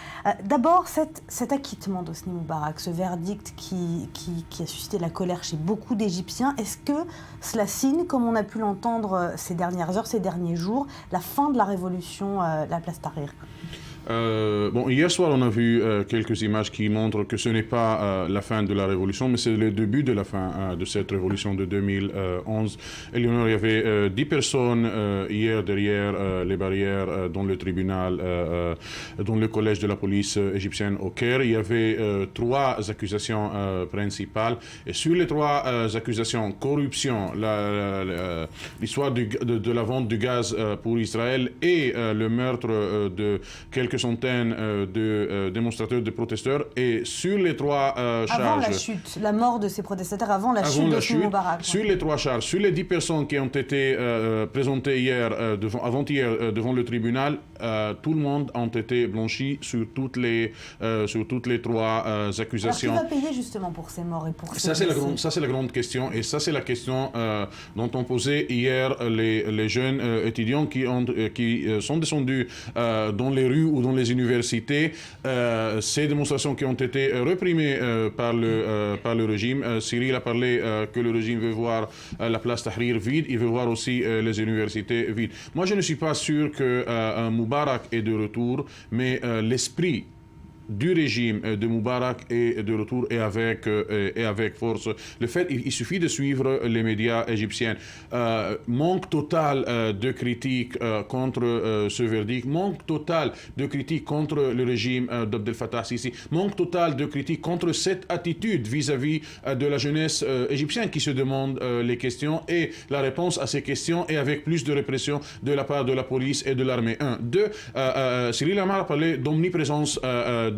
d'abord, cet acquittement d'Hosni Moubarak, ce verdict qui a suscité la colère chez beaucoup d'Égyptiens, est-ce que cela signe, comme on a pu l'entendre ces dernières heures, ces derniers jours, la fin de la révolution, la place Tahrir? Hier soir, on a vu quelques images qui montrent que ce n'est pas la fin de la révolution, mais c'est le début de la fin de cette révolution de 2011. Il y avait 10 personnes hier derrière les barrières dans le tribunal, dans le collège de la police égyptienne au Caire. Il y avait 3 accusations principales. Et sur les 3 accusations, corruption, l'histoire de la vente du gaz pour Israël et le meurtre de quelques quelques centaines de démonstrateurs, de protesteurs, et sur les 3 charges... Avant la chute, la mort de ces protestataires, avant la chute d'Hosni Moubarak. Sur les 3 charges, sur les 10 personnes qui ont été présentées hier, avant-hier, devant le tribunal, tout le monde a été blanchi sur toutes les 3 accusations. Alors qui va payer justement pour ces morts et pour ces blessés? Ça, c'est la grande question, et ça, c'est la question dont ont posé hier les jeunes étudiants qui sont descendus dans les rues ou dans les universités. Ces démonstrations qui ont été réprimées par le régime. Cyril a parlé que le régime veut voir la place Tahrir vide, il veut voir aussi les universités vides. Moi, je ne suis pas sûr que Moubarak est de retour, mais l'esprit du régime de Moubarak est de retour et avec force. Le fait, il suffit de suivre les médias égyptiens. Manque total de critiques contre ce verdict, manque total de critiques contre le régime d'Abdel Fattah Sisi, manque total de critiques contre cette attitude vis-à-vis de la jeunesse égyptienne qui se demande les questions, et la réponse à ces questions est avec plus de répression de la part de la police et de l'armée. 1. 2. Cyril Amar a parlé d'omniprésence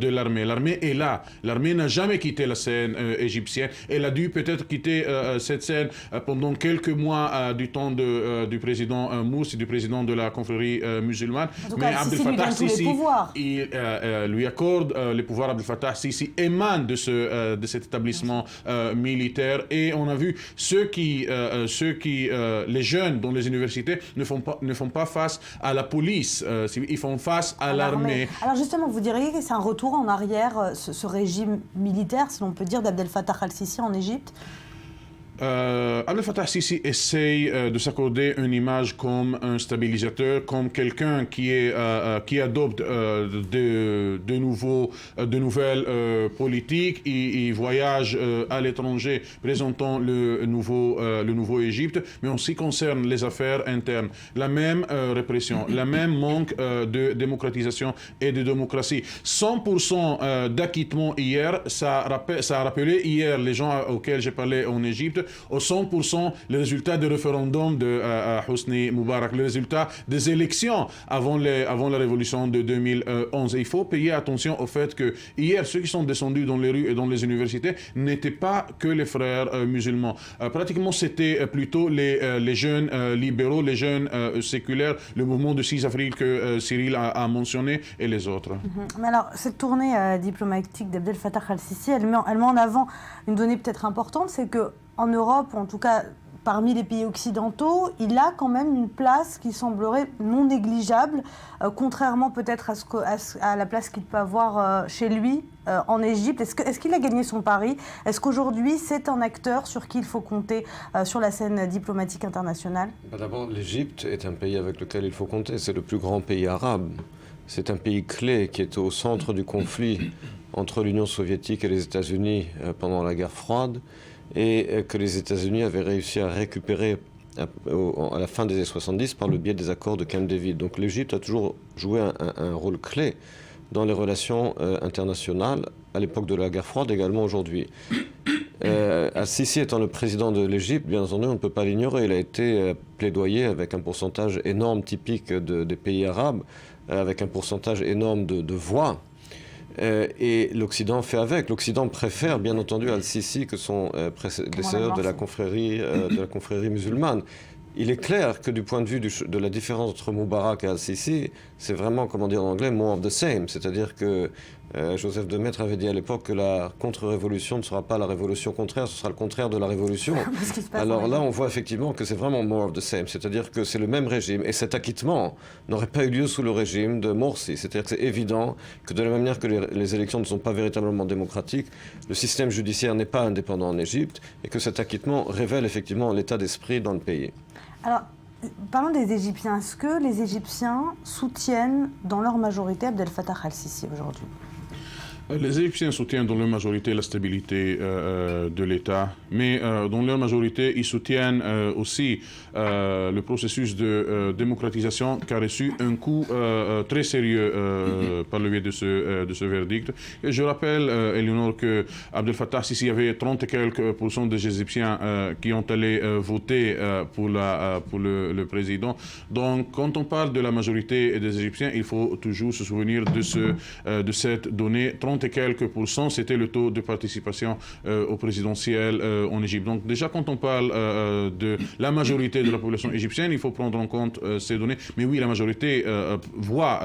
de l'armée. L'armée est là. L'armée n'a jamais quitté la scène égyptienne. Elle a dû peut-être quitter cette scène pendant quelques mois du temps du président Morsi, du président de la confrérie musulmane. Mais Abdel Fattah Sisi, il lui accorde les pouvoirs. Abdel Fattah Sisi émane de cet établissement militaire, et on a vu les jeunes dans les universités ne font pas face à la police, ils font face à l'armée. Alors justement, vous diriez que c'est un retour en arrière, ce régime militaire, si l'on peut dire, d'Abdel Fattah al-Sisi en Égypte? Abdel Fattah Sisi essaye de s'accorder une image comme un stabilisateur, comme quelqu'un qui adopte de nouvelles politiques. Il voyage à l'étranger présentant le nouveau Égypte, mais en ce qui concerne les affaires internes, la même répression, la même manque de démocratisation et de démocratie. 100% d'acquittement hier, ça a rappelé hier les gens auxquels j'ai parlé en Égypte, au 100% le résultat du référendum de Hosni Moubarak, le résultat des élections avant la révolution de 2011. Et il faut payer attention au fait que hier, ceux qui sont descendus dans les rues et dans les universités n'étaient pas que les frères musulmans. Pratiquement, c'était plutôt les jeunes libéraux, les jeunes séculaires, le mouvement de 6 avril que Cyril a mentionné, et les autres. Mais alors, cette tournée diplomatique d'Abdel Fattah al-Sisi, elle met en avant une donnée peut-être importante, c'est que en Europe, ou en tout cas parmi les pays occidentaux, il a quand même une place qui semblerait non négligeable, contrairement peut-être à la place qu'il peut avoir chez lui en Égypte. Est-ce qu'il a gagné son pari? Est-ce qu'aujourd'hui c'est un acteur sur qui il faut compter sur la scène diplomatique internationale? D'abord, l'Égypte est un pays avec lequel il faut compter. C'est le plus grand pays arabe. C'est un pays clé qui est au centre du conflit entre l'Union soviétique et les États-Unis pendant la guerre froide, et que les États-Unis avaient réussi à récupérer à la fin des années 70 par le biais des accords de Camp David. Donc l'Égypte a toujours joué un rôle clé dans les relations internationales, à l'époque de la guerre froide, également aujourd'hui. Al-Sisi étant le président de l'Égypte, bien entendu, on ne peut pas l'ignorer. Il a été plaidoyé avec un pourcentage énorme typique des pays arabes, avec un pourcentage énorme de voix. Et l'Occident fait avec. L'Occident préfère, bien entendu, Al-Sisi que son prédécesseur de la confrérie musulmane. Il est clair que du point de vue de la différence entre Moubarak et Al-Sisi, c'est vraiment, comment dire en anglais, more of the same. C'est-à-dire que Joseph de Maistre avait dit à l'époque que la contre-révolution ne sera pas la révolution contraire, ce sera le contraire de la révolution. Alors là, on voit effectivement que c'est vraiment more of the same. C'est-à-dire que c'est le même régime. Et cet acquittement n'aurait pas eu lieu sous le régime de Morsi. C'est-à-dire que c'est évident que de la même manière que les élections ne sont pas véritablement démocratiques, le système judiciaire n'est pas indépendant en Égypte, et que cet acquittement révèle effectivement l'état d'esprit dans le pays. Alors, parlons des Égyptiens. Est-ce que les Égyptiens soutiennent dans leur majorité Abdel Fattah al-Sisi aujourd'hui? Les Égyptiens soutiennent dans leur majorité la stabilité de l'État, mais dans leur majorité, ils soutiennent aussi le processus de démocratisation qui a reçu un coup très sérieux par le biais de ce verdict. Et je rappelle, Eleonore, que Abdel Fattah Sisi avait 30 et quelques % des Égyptiens qui ont allé voter pour le président. Donc, quand on parle de la majorité des Égyptiens, il faut toujours se souvenir de cette donnée. 30 et quelques %, c'était le taux de participation au présidentiel en Égypte. Donc, déjà, quand on parle de la majorité de la population égyptienne, il faut prendre en compte ces données. Mais oui, la majorité voit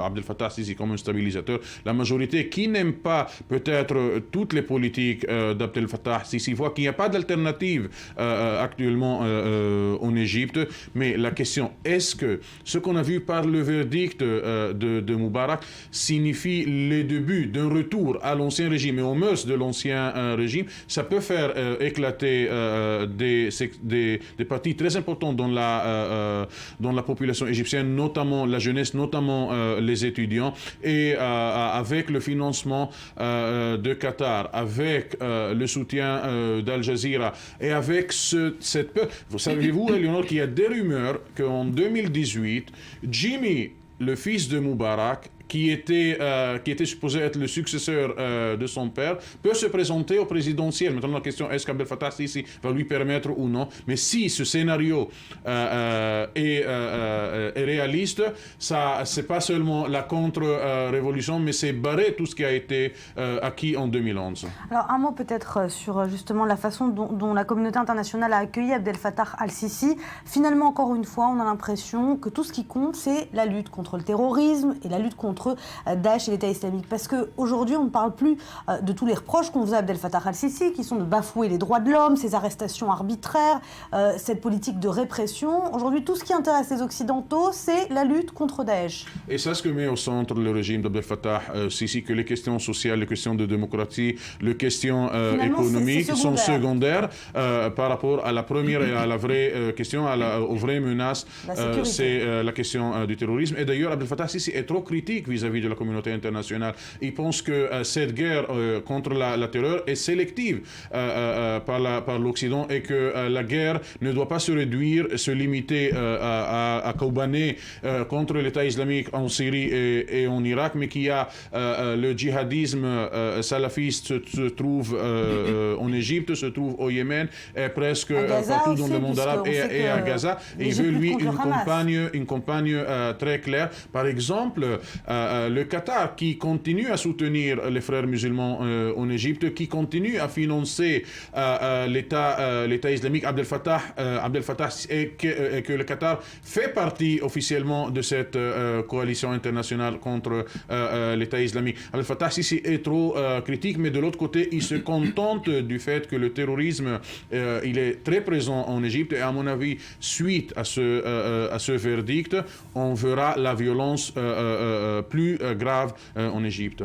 Abdel Fattah Sisi comme un stabilisateur. La majorité qui n'aime pas peut-être toutes les politiques d'Abdel Fattah Sisi voit qu'il n'y a pas d'alternative actuellement en Égypte. Mais la question, est-ce que ce qu'on a vu par le verdict de Moubarak signifie les débuts d'un retour à l'ancien régime et aux mœurs de l'ancien régime? Ça peut faire éclater des partis très importants dans la population égyptienne, notamment la jeunesse, notamment les étudiants, et avec le financement de Qatar, avec le soutien d'Al Jazeera et avec cette peur. Vous savez-vous, Eleonore, qu'il y a des rumeurs qu'en 2018, Jimmy, le fils de Moubarak, qui était supposé être le successeur de son père, peut se présenter au présidentiel. Maintenant, la question, est-ce qu'Abdel Fattah Sisi va lui permettre ou non? Mais si ce scénario est réaliste, ça, c'est pas seulement la contre-révolution, mais c'est barrer tout ce qui a été acquis en 2011. Alors, un mot peut-être sur justement la façon dont la communauté internationale a accueilli Abdel Fattah al-Sisi. Finalement, encore une fois, on a l'impression que tout ce qui compte, c'est la lutte contre le terrorisme et la lutte contre Daesh et l'État islamique. Parce qu'aujourd'hui, on ne parle plus de tous les reproches qu'on faisait à Abdel Fattah al-Sisi, qui sont de bafouer les droits de l'homme, ces arrestations arbitraires, cette politique de répression. Aujourd'hui, tout ce qui intéresse les Occidentaux, c'est la lutte contre Daesh. Et c'est ce que met au centre le régime d'Abdel Fattah al-Sisi, que les questions sociales, les questions de démocratie, les questions économiques sont secondaires par rapport à la première et à la vraie question, aux vraies menaces. C'est la question du terrorisme. Et d'ailleurs, Abdel Fattah al-Sisi est trop critique vis-à-vis de la communauté internationale. Il pense que cette guerre contre la terreur est sélective par l'Occident et que la guerre ne doit pas se réduire, se limiter à Kobané contre l'État islamique en Syrie et en Irak, mais qu'il y a le djihadisme salafiste se trouve en Égypte, se trouve au Yémen, et presque partout dans le monde arabe et à Gaza. Et il veut, lui, une campagne très claire. Par exemple, le Qatar, qui continue à soutenir les frères musulmans en Égypte, qui continue à financer l'État islamique, Abdel Fattah, et que le Qatar fait partie officiellement de cette coalition internationale contre l'État islamique. Abdel Fattah Sisi est trop critique, mais de l'autre côté, il se contente du fait que le terrorisme, il est très présent en Égypte, et à mon avis, suite à ce verdict, on verra la violence plus grave en Égypte.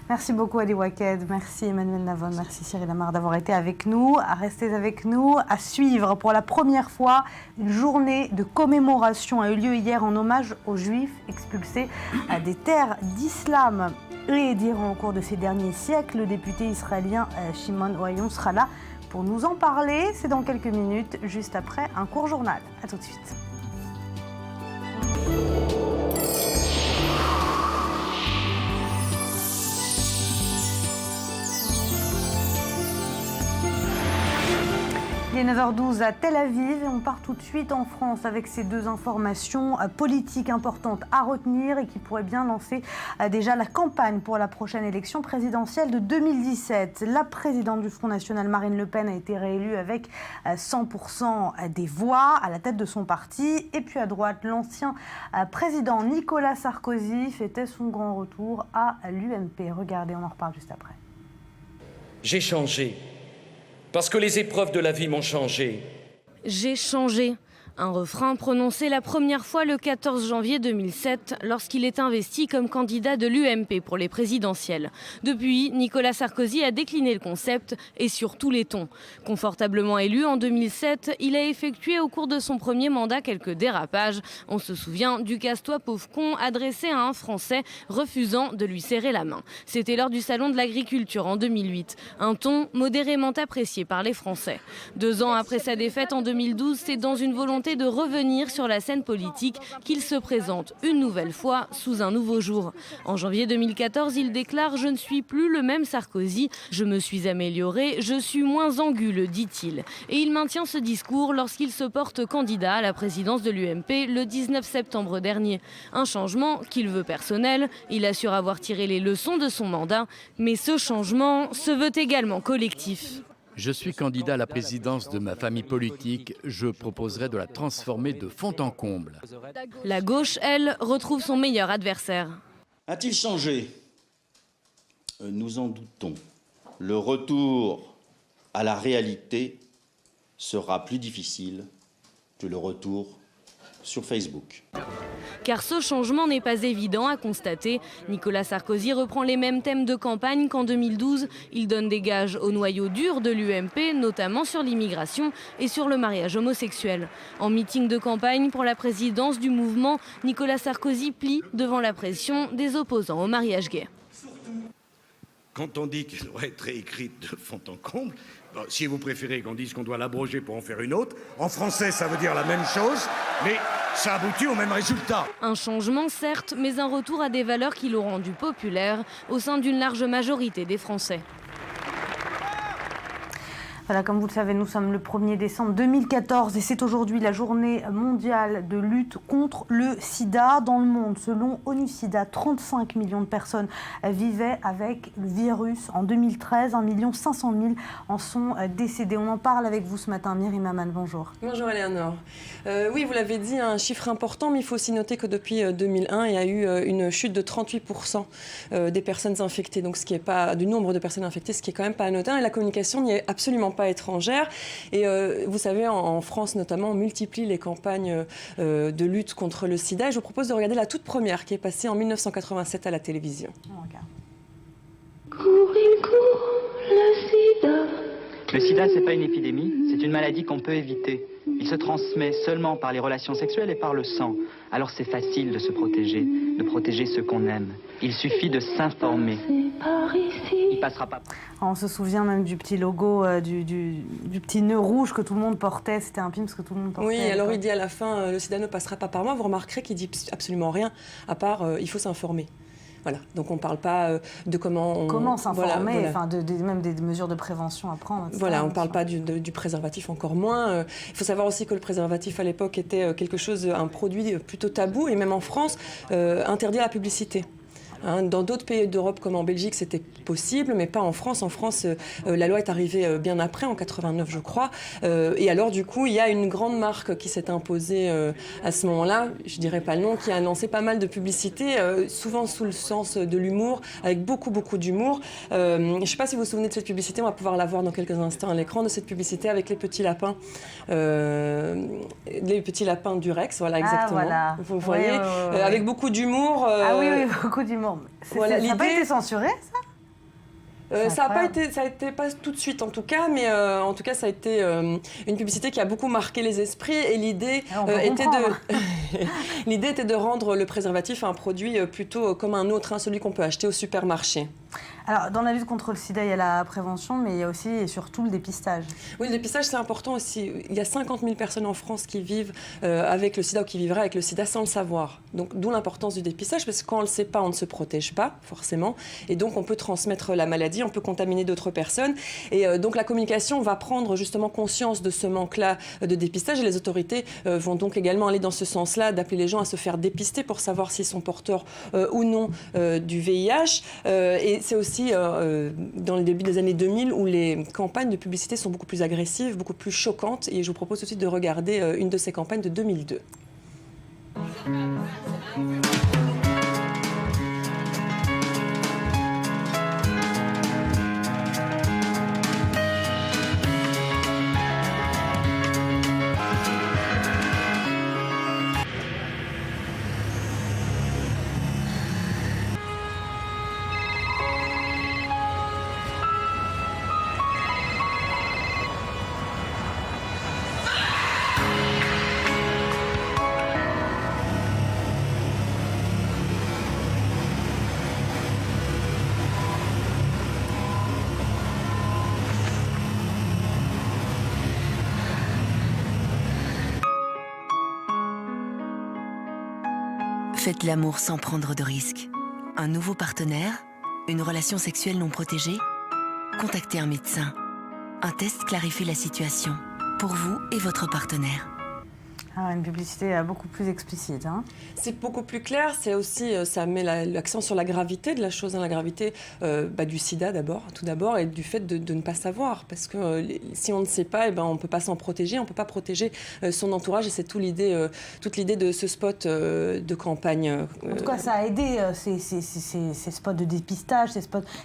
Merci beaucoup Ali Waked, merci Emmanuel Navon, merci Cyril Amar d'avoir été avec nous. Restez avec nous. À suivre, pour la première fois, une journée de commémoration a eu lieu hier en hommage aux Juifs expulsés des terres d'islam et d'Iran au cours de ces derniers siècles. Le député israélien Shimon Ohayon sera là pour nous en parler. C'est dans quelques minutes, juste après un court journal. A tout de suite. Il est 9h12 à Tel Aviv et on part tout de suite en France avec ces deux informations politiques importantes à retenir et qui pourraient bien lancer déjà la campagne pour la prochaine élection présidentielle de 2017. La présidente du Front National, Marine Le Pen, a été réélue avec 100% des voix à la tête de son parti. Et puis à droite, l'ancien président Nicolas Sarkozy fêtait son grand retour à l'UMP. Regardez, on en reparle juste après. J'ai changé. Parce que les épreuves de la vie m'ont changé. J'ai changé Un refrain prononcé la première fois le 14 janvier 2007 lorsqu'il est investi comme candidat de l'UMP pour les présidentielles. Depuis, Nicolas Sarkozy a décliné le concept et sur tous les tons. Confortablement élu en 2007, il a effectué au cours de son premier mandat quelques dérapages. On se souvient du casse-toi pauvre con adressé à un Français refusant de lui serrer la main. C'était lors du salon de l'agriculture en 2008. Un ton modérément apprécié par les Français. 2 ans après sa défaite en 2012, c'est dans une volonté de revenir sur la scène politique qu'il se présente une nouvelle fois sous un nouveau jour. En janvier 2014, il déclare « Je ne suis plus le même Sarkozy, je me suis amélioré, je suis moins anguleux », dit-il. Et il maintient ce discours lorsqu'il se porte candidat à la présidence de l'UMP le 19 septembre dernier. Un changement qu'il veut personnel, il assure avoir tiré les leçons de son mandat, mais ce changement se veut également collectif. Je suis candidat à la présidence de ma famille politique. Je proposerai de la transformer de fond en comble. La gauche, elle, retrouve son meilleur adversaire. A-t-il changé ? Nous en doutons. Le retour à la réalité sera plus difficile que le retour sur Facebook. Car ce changement n'est pas évident à constater. Nicolas Sarkozy reprend les mêmes thèmes de campagne qu'en 2012. Il donne des gages au noyau dur de l'UMP, notamment sur l'immigration et sur le mariage homosexuel. En meeting de campagne pour la présidence du mouvement, Nicolas Sarkozy plie devant la pression des opposants au mariage gay. Quand on dit qu'elle doit être réécrite de fond en comble, bon, si vous préférez qu'on dise qu'on doit l'abroger pour en faire une autre, en français ça veut dire la même chose, mais ça aboutit au même résultat. Un changement certes, mais un retour à des valeurs qui l'ont rendu populaire au sein d'une large majorité des Français. Voilà, comme vous le savez, nous sommes le 1er décembre 2014 et c'est aujourd'hui la journée mondiale de lutte contre le sida. Dans le monde, selon ONU-SIDA, 35 millions de personnes vivaient avec le virus. En 2013, 1 500 000 en sont décédés. On en parle avec vous ce matin. Myriam Aman, bonjour. Bonjour Eleanor. Oui, vous l'avez dit, un chiffre important, mais il faut aussi noter que depuis 2001, il y a eu une chute de 38% des personnes infectées, donc ce qui est pas du nombre de personnes infectées, ce qui est quand même pas anodin. Et la communication n'y est absolument pas étrangère. Et vous savez, en France notamment, on multiplie les campagnes de lutte contre le sida. Et je vous propose de regarder la toute première qui est passée en 1987 à la télévision. On regarde. Cours, il court, le sida. Le sida, c'est pas une épidémie, c'est une maladie qu'on peut éviter. Il se transmet seulement par les relations sexuelles et par le sang. Alors c'est facile de se protéger, de protéger ceux qu'on aime. Il suffit de s'informer. Il passera pas. On se souvient même du petit logo, du petit nœud rouge que tout le monde portait. C'était un pin que tout le monde portait. Oui, alors il dit à la fin, le sida ne passera pas par moi. Vous remarquerez qu'il dit absolument rien, à part il faut s'informer. Voilà, donc on ne parle pas de comment s'informer, voilà. Enfin, même des mesures de prévention à prendre. Etc. Voilà, on ne parle pas du préservatif encore moins. Il faut savoir aussi que le préservatif à l'époque était un produit plutôt tabou, et même en France, interdit à la publicité. Dans d'autres pays d'Europe comme en Belgique, c'était possible, mais pas en France. En France, la loi est arrivée bien après, en 89, je crois. Et alors, du coup, il y a une grande marque qui s'est imposée à ce moment-là, je ne dirais pas le nom, qui a lancé pas mal de publicités, souvent sous le sens de l'humour, avec beaucoup d'humour. Je ne sais pas si vous vous souvenez de cette publicité, on va pouvoir la voir dans quelques instants à l'écran, de cette publicité avec les petits lapins. Les petits lapins du Rex, voilà, exactement. Voilà. Vous voyez, avec beaucoup d'humour. Oui, beaucoup d'humour. Voilà, ça n'a pas été censuré, ça Ça a été pas tout de suite en tout cas, mais en tout cas ça a été une publicité qui a beaucoup marqué les esprits, et l'idée était de rendre le préservatif un produit plutôt comme un autre, celui qu'on peut acheter au supermarché. Alors, dans la lutte contre le sida, il y a la prévention, mais il y a aussi et surtout le dépistage. Oui, le dépistage, c'est important aussi. Il y a 50 000 personnes en France qui vivent avec le sida ou qui vivraient avec le sida sans le savoir. Donc, d'où l'importance du dépistage, parce que quand on ne le sait pas, on ne se protège pas, forcément. Et donc, on peut transmettre la maladie, on peut contaminer d'autres personnes. Et donc, la communication va prendre justement conscience de ce manque-là de dépistage. Et les autorités vont donc également aller dans ce sens-là, d'appeler les gens à se faire dépister pour savoir s'ils sont porteurs ou non du VIH. Et c'est aussi dans le début des années 2000 où les campagnes de publicité sont beaucoup plus agressives, beaucoup plus choquantes. Et je vous propose tout de suite de regarder une de ces campagnes de 2002. Faites l'amour sans prendre de risques. Un nouveau partenaire? Une relation sexuelle non protégée? Contactez un médecin. Un test clarifie la situation pour vous et votre partenaire. Ah, une publicité beaucoup plus explicite. Hein. C'est beaucoup plus clair, c'est aussi, ça met l'accent sur la gravité de la chose, hein, la gravité du sida tout d'abord, et du fait de ne pas savoir. Parce que si on ne sait pas, on ne peut pas s'en protéger, on ne peut pas protéger son entourage, et c'est toute l'idée de ce spot de campagne. En tout cas, ça a aidé ces spots de dépistage,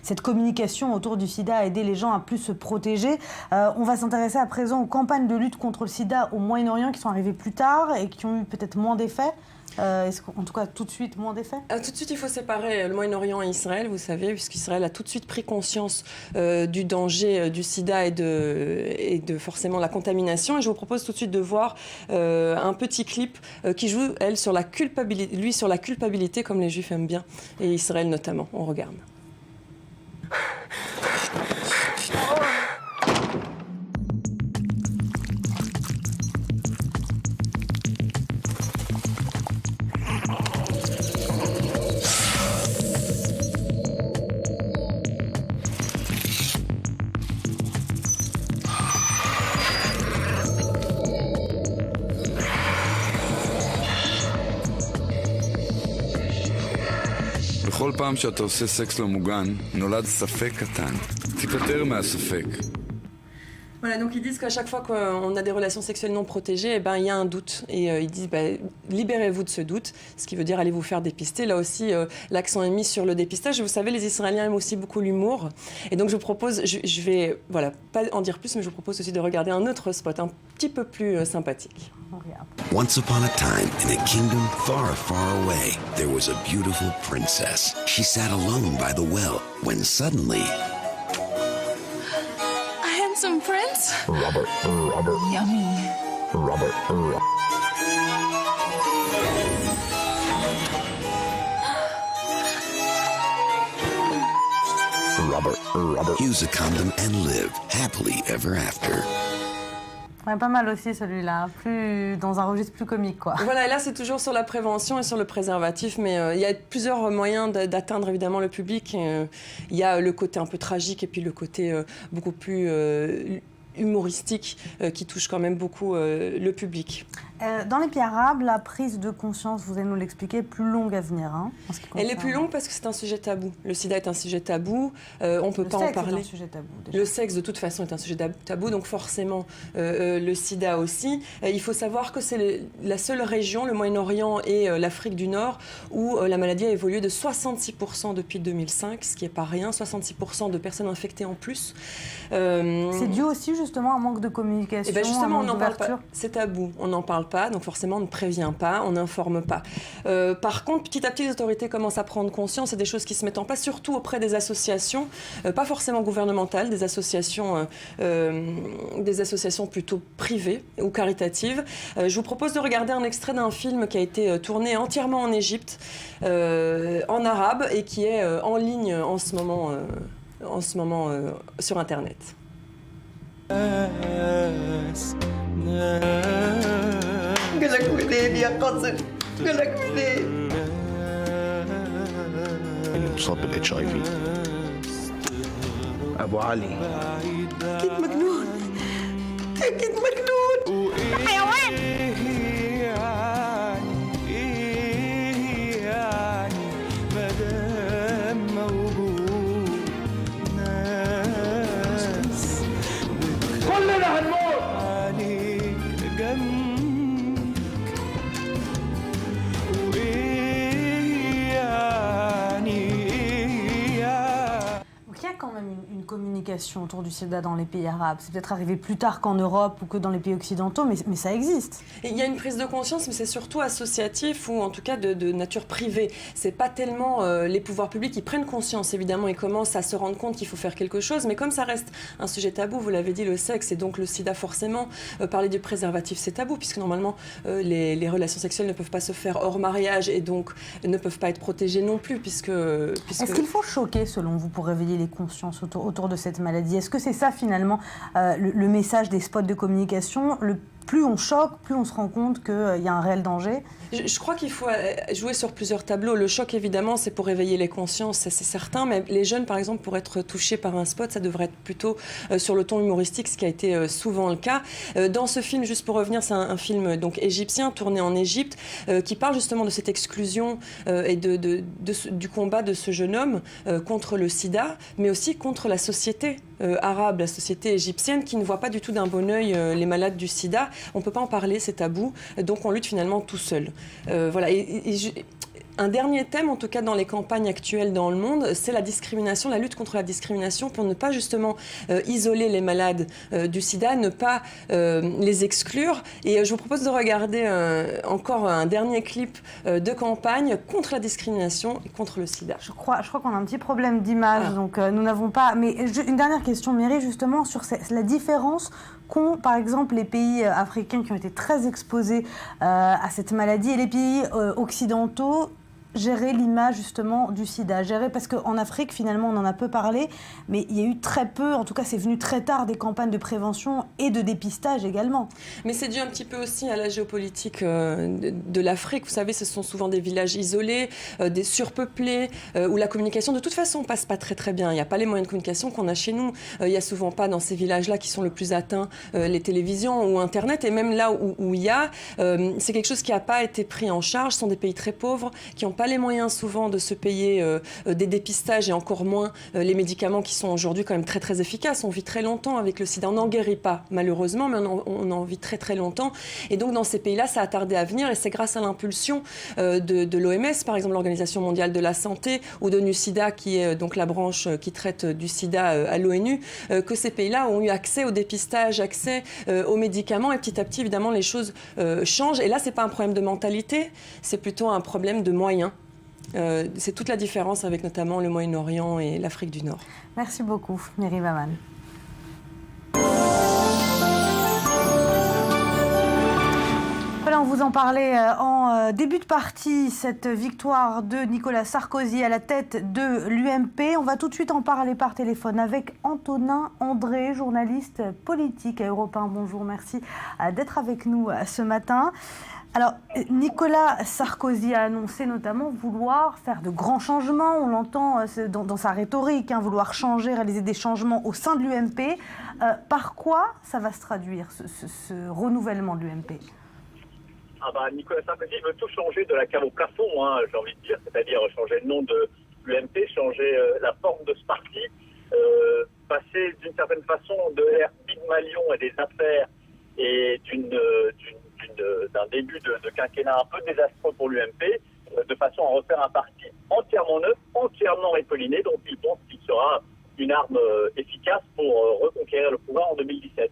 cette communication autour du sida a aidé les gens à plus se protéger. On va s'intéresser à présent aux campagnes de lutte contre le sida au Moyen-Orient qui sont arrivées plus tard et qui ont eu peut-être moins d'effets. En tout cas, tout de suite, moins d'effets. Tout de suite, il faut séparer le Moyen-Orient et Israël, vous savez, puisqu'Israël a tout de suite pris conscience du danger du sida et de forcément la contamination. Et je vous propose tout de suite de voir un petit clip qui joue, elle, sur la culpabilité, lui sur la culpabilité, comme les Juifs aiment bien, et Israël notamment. On regarde. בכל פעם שאתה עושה סקס לא מוגן, נולד ספק קטן. תיפטר מהספק. Voilà, donc ils disent qu'à chaque fois qu'on a des relations sexuelles non protégées, il y a un doute. Et ils disent, libérez-vous de ce doute, ce qui veut dire allez vous faire dépister. Là aussi, l'accent est mis sur le dépistage. Et vous savez, les Israéliens aiment aussi beaucoup l'humour. Et donc je vous propose, je vais pas en dire plus, mais je vous propose aussi de regarder un autre spot, un petit peu plus sympathique. Once upon a time, in a kingdom far, far away, there was a beautiful princess. She sat alone by the well when suddenly... Some prince? Robert. Yummy. Robert. Use a condom and live happily ever after. Ouais, pas mal aussi celui-là, plus dans un registre plus comique quoi. Voilà, et là c'est toujours sur la prévention et sur le préservatif, mais il y a plusieurs moyens d'atteindre évidemment le public. Il y a le côté un peu tragique et puis le côté beaucoup plus humoristique qui touche quand même beaucoup le public. Dans les pays arabes, la prise de conscience, vous allez nous l'expliquer, est plus longue à venir. Hein, Elle est plus longue parce que c'est un sujet tabou. Le sida est un sujet tabou, on ne peut pas en parler. Le sexe est un sujet tabou, déjà. Le sexe, de toute façon, est un sujet tabou, donc forcément le sida aussi. Il faut savoir que c'est la seule région, le Moyen-Orient et l'Afrique du Nord, où la maladie a évolué de 66% depuis 2005, ce qui n'est pas rien, 66% de personnes infectées en plus. C'est dû aussi justement à un manque de communication, justement, un manque d'ouverture. C'est tabou, on n'en parle pas, donc forcément on ne prévient pas, on n'informe pas. Par contre, petit à petit, les autorités commencent à prendre conscience, c'est des choses qui se mettent en place, surtout auprès des associations, pas forcément gouvernementales, des associations plutôt privées ou caritatives. Je vous propose de regarder un extrait d'un film qui a été tourné entièrement en Égypte, en arabe, et qui est en ligne en ce moment sur Internet. قالك وليدي يا قصر قالك وليدي اللي مصاب بالاتش اي في ابو علي اكيد مجنون اكيد مجنون حيوان كلنا هنموت Il y a quand même une communication autour du sida dans les pays arabes. C'est peut-être arrivé plus tard qu'en Europe ou que dans les pays occidentaux, mais ça existe. Et il y a une prise de conscience, mais c'est surtout associatif ou en tout cas de nature privée. C'est pas tellement les pouvoirs publics qui prennent conscience, évidemment, ils commencent à se rendre compte qu'il faut faire quelque chose, mais comme ça reste un sujet tabou, vous l'avez dit, le sexe et donc le sida forcément, parler du préservatif c'est tabou, puisque normalement les relations sexuelles ne peuvent pas se faire hors mariage et donc ne peuvent pas être protégées non plus, puisque... Est-ce qu'il faut choquer, selon vous, pour réveiller les consciences autour de cette maladie? Est-ce que c'est ça, finalement, le message des spots de communication? plus on choque, plus on se rend compte qu'il y a un réel danger. Je crois qu'il faut jouer sur plusieurs tableaux. Le choc, évidemment, c'est pour réveiller les consciences, c'est certain. Mais les jeunes, par exemple, pour être touchés par un spot, ça devrait être plutôt sur le ton humoristique, ce qui a été souvent le cas. Dans ce film, juste pour revenir, c'est un film donc égyptien, tourné en Égypte, qui parle justement de cette exclusion et du combat de ce jeune homme contre le sida, mais aussi contre la société arabe, la société égyptienne, qui ne voit pas du tout d'un bon œil les malades du sida. On ne peut pas en parler, c'est tabou, donc on lutte finalement tout seul. Voilà. Un dernier thème, en tout cas dans les campagnes actuelles dans le monde, c'est la discrimination, la lutte contre la discrimination pour ne pas justement isoler les malades du sida, ne pas les exclure. Et je vous propose de regarder encore un dernier clip de campagne contre la discrimination et contre le sida. Je crois qu'on a un petit problème d'image, donc nous n'avons pas... Mais une dernière question, Myri, justement, sur la différence qu'ont, par exemple, les pays africains qui ont été très exposés à cette maladie et les pays occidentaux gérer l'image justement du sida, parce qu'en Afrique finalement on en a peu parlé, mais il y a eu très peu, en tout cas c'est venu très tard, des campagnes de prévention et de dépistage également. Mais c'est dû un petit peu aussi à la géopolitique de l'Afrique. Vous savez, ce sont souvent des villages isolés, des surpeuplés, où la communication de toute façon passe pas très très bien. Il n'y a pas les moyens de communication qu'on a chez nous. Il n'y a souvent pas dans ces villages-là qui sont le plus atteints les télévisions ou Internet, et même là où il y a, c'est quelque chose qui n'a pas été pris en charge. Ce sont des pays très pauvres qui n'ont pas les moyens souvent de se payer des dépistages et encore moins les médicaments qui sont aujourd'hui quand même très très efficaces. On vit très longtemps avec le sida. On n'en guérit pas malheureusement, mais on en vit très très longtemps. Et donc dans ces pays-là, ça a tardé à venir, et c'est grâce à l'impulsion de l'OMS, par exemple l'Organisation mondiale de la santé, ou de NUSIDA, qui est donc la branche qui traite du sida à l'ONU, que ces pays-là ont eu accès au dépistage, accès aux médicaments, et petit à petit évidemment les choses changent. Et là, c'est pas un problème de mentalité, c'est plutôt un problème de moyens. C'est toute la différence avec notamment le Moyen-Orient et l'Afrique du Nord. Merci beaucoup, Myri Baumann. Voilà, on vous en parlait en début de partie, cette victoire de Nicolas Sarkozy à la tête de l'UMP. On va tout de suite en parler par téléphone avec Antonin André, journaliste politique à Europe 1. Bonjour, merci d'être avec nous ce matin. Alors, Nicolas Sarkozy a annoncé notamment vouloir faire de grands changements. On l'entend dans sa rhétorique, vouloir changer, réaliser des changements au sein de l'UMP. Par quoi ça va se traduire, ce renouvellement de l'UMP ? Nicolas Sarkozy veut tout changer de la cave au plafond, j'ai envie de dire, c'est-à-dire changer le nom de l'UMP, changer la forme de ce parti, passer d'une certaine façon de l'ère Pygmalion et des affaires et d'un début de quinquennat un peu désastreux pour l'UMP, de façon à refaire un parti entièrement neuf, entièrement épauliné, dont il pense qu'il sera une arme efficace pour reconquérir le pouvoir en 2017.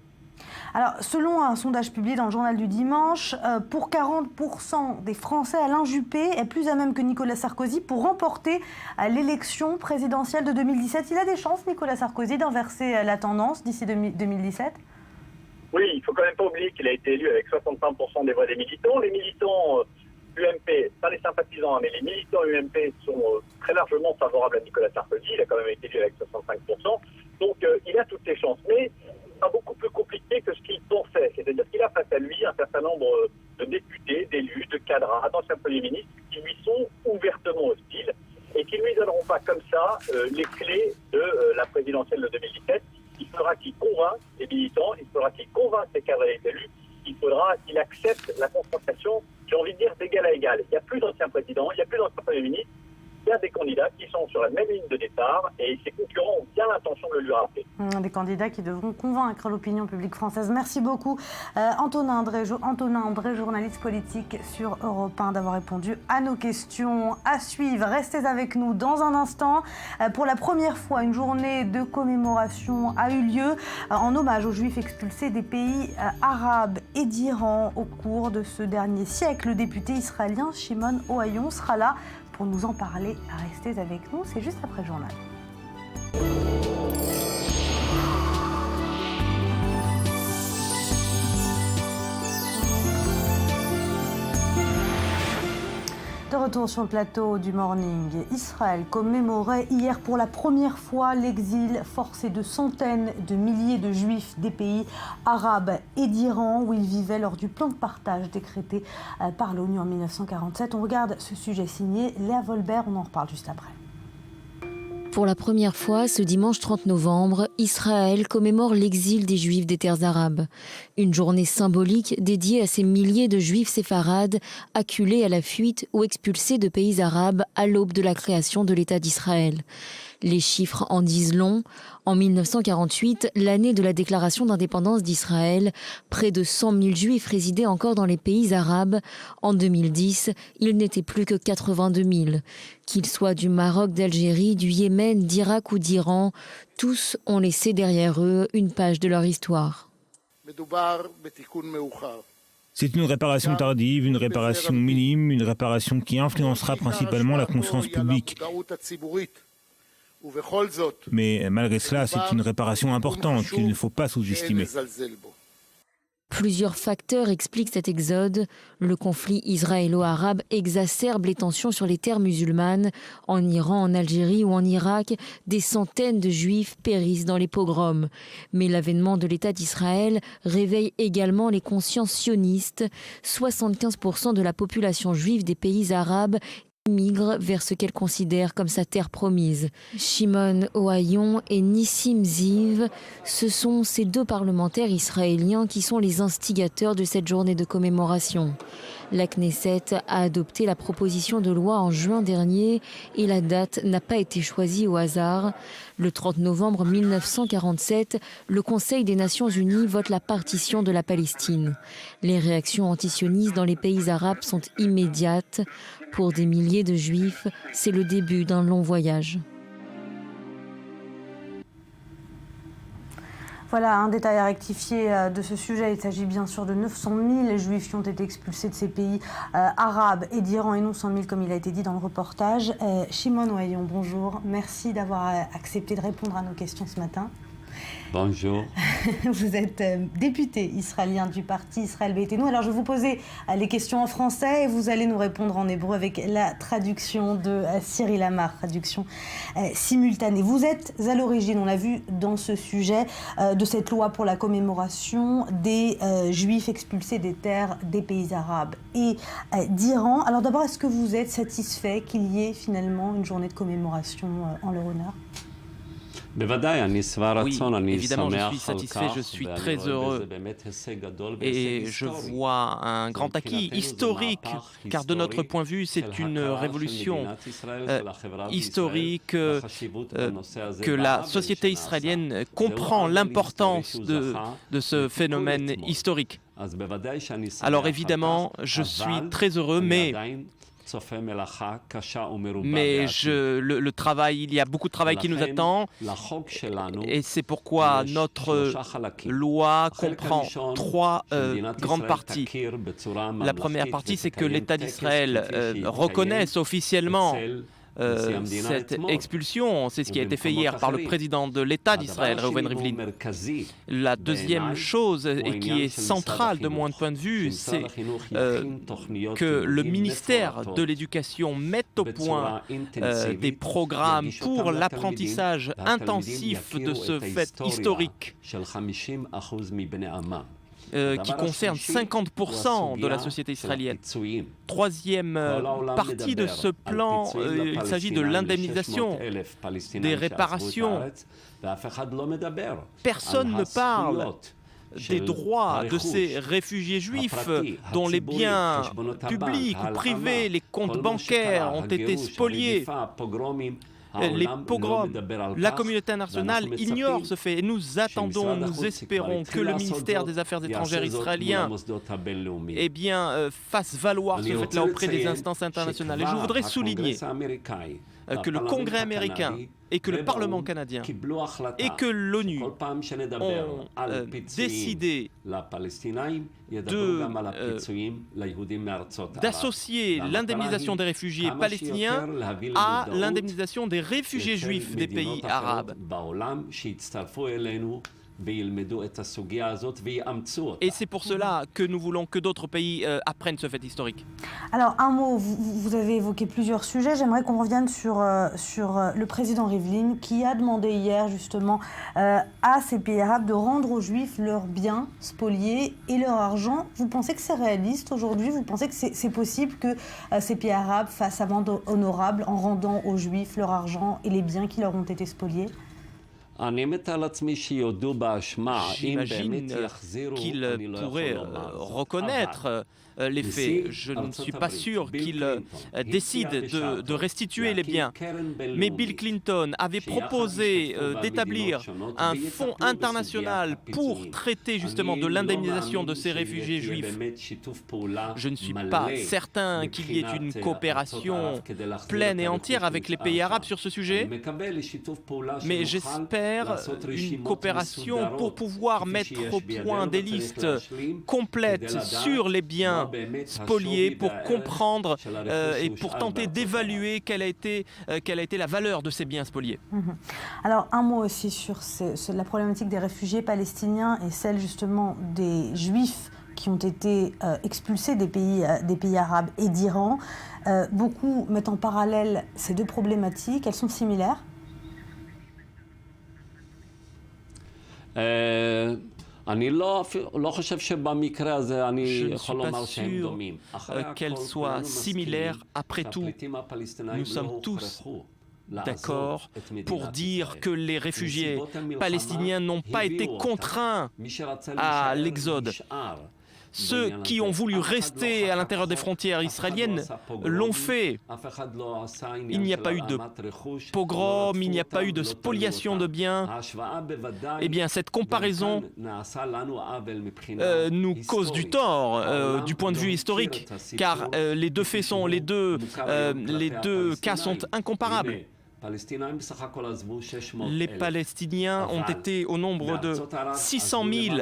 Alors, selon un sondage publié dans le journal du dimanche, pour 40% des Français, Alain Juppé est plus à même que Nicolas Sarkozy pour remporter l'élection présidentielle de 2017. Il a des chances, Nicolas Sarkozy, d'inverser la tendance d'ici 2017 ? Oui, il ne faut quand même pas oublier qu'il a été élu avec 65% des voix des militants. Les militants UMP, pas les sympathisants, mais les militants UMP sont très largement favorables à Nicolas Sarkozy. Il a quand même été élu avec 65%. Donc il a toutes les chances. Mais c'est beaucoup plus compliqué que ce qu'il pensait. C'est-à-dire qu'il a face à lui un certain nombre de députés, d'élus, de cadres, d'anciens premiers ministres qui lui sont ouvertement hostiles et qui ne lui donneront pas comme ça les clés de la présidentielle de 2017. Il faudra qu'il convainque les militants, il faudra qu'il convainque les cadres et les élus, il faudra qu'il accepte la confrontation, j'ai envie de dire, d'égal à égal. Il n'y a plus d'anciens présidents, il n'y a plus d'anciens premiers ministres, il y a des candidats qui sont sur la même ligne de départ et ses concurrents ont bien l'intention de le lui rappeler. Des candidats qui devront convaincre l'opinion publique française. Merci beaucoup Antonin André, journaliste politique sur Europe 1, d'avoir répondu à nos questions. À suivre, restez avec nous dans un instant. Pour la première fois, une journée de commémoration a eu lieu en hommage aux Juifs expulsés des pays arabes et d'Iran au cours de ce dernier siècle. Le député israélien Shimon Ohayon sera là pour nous en parler. Restez avec nous, c'est juste après le journal. De retour sur le plateau du Morning, Israël commémorait hier pour la première fois l'exil forcé de centaines de milliers de juifs des pays arabes et d'Iran où ils vivaient lors du plan de partage décrété par l'ONU en 1947. On regarde ce sujet signé Léa Volbert, on en reparle juste après. Pour la première fois, ce dimanche 30 novembre, Israël commémore l'exil des Juifs des terres arabes. Une journée symbolique dédiée à ces milliers de Juifs séfarades acculés à la fuite ou expulsés de pays arabes à l'aube de la création de l'État d'Israël. Les chiffres en disent long. En 1948, l'année de la déclaration d'indépendance d'Israël, près de 100 000 Juifs résidaient encore dans les pays arabes. En 2010, ils n'étaient plus que 82 000. Qu'ils soient du Maroc, d'Algérie, du Yémen, d'Irak ou d'Iran, tous ont laissé derrière eux une page de leur histoire. C'est une réparation tardive, une réparation minime, une réparation qui influencera principalement la conscience publique. Mais malgré cela, c'est une réparation importante qu'il ne faut pas sous-estimer. Plusieurs facteurs expliquent cet exode. Le conflit israélo-arabe exacerbe les tensions sur les terres musulmanes. En Iran, en Algérie ou en Irak, des centaines de juifs périssent dans les pogroms. Mais l'avènement de l'État d'Israël réveille également les consciences sionistes. 75% de la population juive des pays arabes migre vers ce qu'elle considère comme sa terre promise. Shimon Ohayon et Nissim Ziv, ce sont ces deux parlementaires israéliens qui sont les instigateurs de cette journée de commémoration. La Knesset a adopté la proposition de loi en juin dernier et la date n'a pas été choisie au hasard. Le 30 novembre 1947, le Conseil des Nations Unies vote la partition de la Palestine. Les réactions antisionistes dans les pays arabes sont immédiates. Pour des milliers de Juifs, c'est le début d'un long voyage. Voilà un détail à rectifier de ce sujet. Il s'agit bien sûr de 900 000 Juifs qui ont été expulsés de ces pays arabes et d'Iran et non 100 000 comme il a été dit dans le reportage. Shimon Ohayon, bonjour. Merci d'avoir accepté de répondre à nos questions ce matin. Bonjour. Vous êtes député israélien du parti Israël Beitenu. Alors je vais vous poser les questions en français et vous allez nous répondre en hébreu avec la traduction de Cyril Amar, traduction simultanée. Vous êtes à l'origine, on l'a vu dans ce sujet, de cette loi pour la commémoration des Juifs expulsés des terres des pays arabes et d'Iran. Alors d'abord, est-ce que vous êtes satisfait qu'il y ait finalement une journée de commémoration en leur honneur ? Oui, évidemment, je suis satisfait, je suis très heureux et je vois un grand acquis historique, car de notre point de vue, c'est une révolution historique que la société israélienne comprend l'importance de ce phénomène historique. Alors évidemment, je suis très heureux, mais le travail, il y a beaucoup de travail qui nous attend et c'est pourquoi notre loi comprend trois grandes parties. La première partie, c'est que l'État d'Israël reconnaisse officiellement cette expulsion. C'est ce qui a été fait hier par le président de l'État d'Israël, Reuven Rivlin. La deuxième chose, et qui est centrale de mon point de vue, c'est que le ministère de l'Éducation mette au point des programmes pour l'apprentissage intensif de ce fait historique qui concerne 50% de la société israélienne. Troisième partie de ce plan, il s'agit de l'indemnisation, des réparations. Personne ne parle des droits de ces réfugiés juifs dont les biens publics ou privés, les comptes bancaires ont été spoliés. Les pogroms, la communauté internationale ignore ce fait et nous attendons, nous espérons que le ministère des Affaires étrangères israélien fasse valoir ce fait-là auprès des instances internationales. Et je voudrais souligner que le Congrès américain et que le Parlement canadien et que l'ONU ont décidé d'associer l'indemnisation des réfugiés palestiniens à l'indemnisation des réfugiés juifs des pays arabes. Et c'est pour cela que nous voulons que d'autres pays apprennent ce fait historique. Alors, un mot, vous avez évoqué plusieurs sujets. J'aimerais qu'on revienne sur le président Rivlin qui a demandé hier justement à ces pays arabes de rendre aux Juifs leurs biens spoliés et leur argent. Vous pensez que c'est réaliste aujourd'hui? Vous pensez que c'est possible que ces pays arabes fassent amende honorable en rendant aux Juifs leur argent et les biens qui leur ont été spoliés? J'imagine qu'il pourrait reconnaître les faits. Je ne suis pas sûr qu'il décide de restituer les biens. Mais Bill Clinton avait proposé d'établir un fonds international pour traiter justement de l'indemnisation de ces réfugiés juifs. Je ne suis pas certain qu'il y ait une coopération pleine et entière avec les pays arabes sur ce sujet, mais j'espère une coopération pour pouvoir mettre au point des listes complètes sur les biens spoliés pour comprendre et pour tenter d'évaluer quelle a été la valeur de ces biens spoliés. Alors un mot aussi sur la problématique des réfugiés palestiniens et celle justement des Juifs qui ont été expulsés des pays arabes et d'Iran. Beaucoup mettent en parallèle ces deux problématiques. Elles sont similaires? Je ne suis pas sûr qu'elles soient similaires. Après tout, nous sommes tous d'accord pour dire que les réfugiés palestiniens n'ont pas été contraints à l'exode. Ceux qui ont voulu rester à l'intérieur des frontières israéliennes l'ont fait. Il n'y a pas eu de pogrom, il n'y a pas eu de spoliation de biens. Eh bien, cette comparaison nous cause du tort du point de vue historique, car les deux faits sont, les deux cas sont incomparables. Les Palestiniens ont été au nombre de 600 000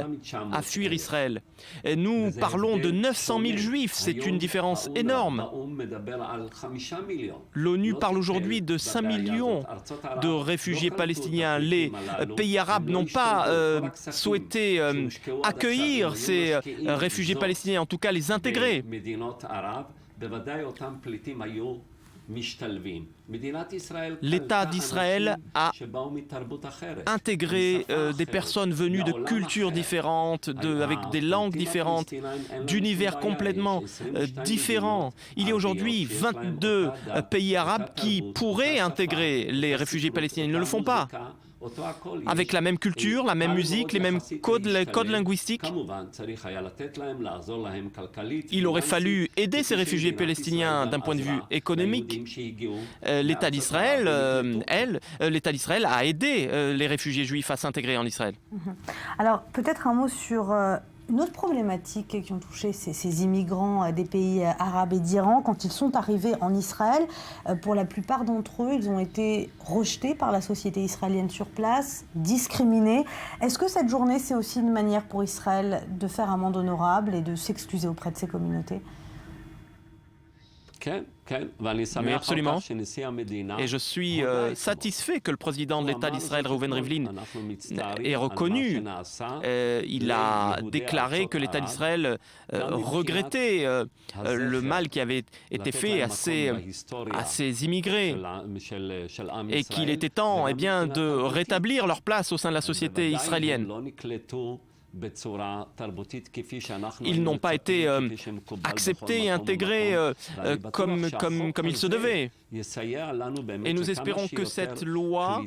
à fuir Israël. Et nous parlons de 900 000 juifs, c'est une différence énorme. L'ONU parle aujourd'hui de 5 millions de réfugiés palestiniens. Les pays arabes n'ont pas souhaité accueillir ces réfugiés palestiniens, en tout cas les intégrer. L'État d'Israël a intégré des personnes venues de cultures différentes, avec des langues différentes, d'univers complètement différents. Il y a aujourd'hui 22 pays arabes qui pourraient intégrer les réfugiés palestiniens. Ils ne le font pas. Avec la même culture, la même musique, les mêmes codes linguistiques. Il aurait fallu aider ces réfugiés palestiniens d'un point de vue économique. L'État d'Israël, l'État d'Israël a aidé les réfugiés juifs à s'intégrer en Israël. Alors, peut-être un mot sur une autre problématique qui ont touché ces immigrants des pays arabes et d'Iran. Quand ils sont arrivés en Israël, pour la plupart d'entre eux, ils ont été rejetés par la société israélienne sur place, discriminés. Est-ce que cette journée, c'est aussi une manière pour Israël de faire amende honorable et de s'excuser auprès de ces communautés? Oui, absolument. Et je suis satisfait que le président de l'État d'Israël, Reuven Rivlin, ait reconnu. Il a déclaré que l'État d'Israël regrettait le mal qui avait été fait à ces immigrés et qu'il était temps de rétablir leur place au sein de la société israélienne. Ils n'ont pas été acceptés et intégrés comme il se devait. Et nous espérons que cette loi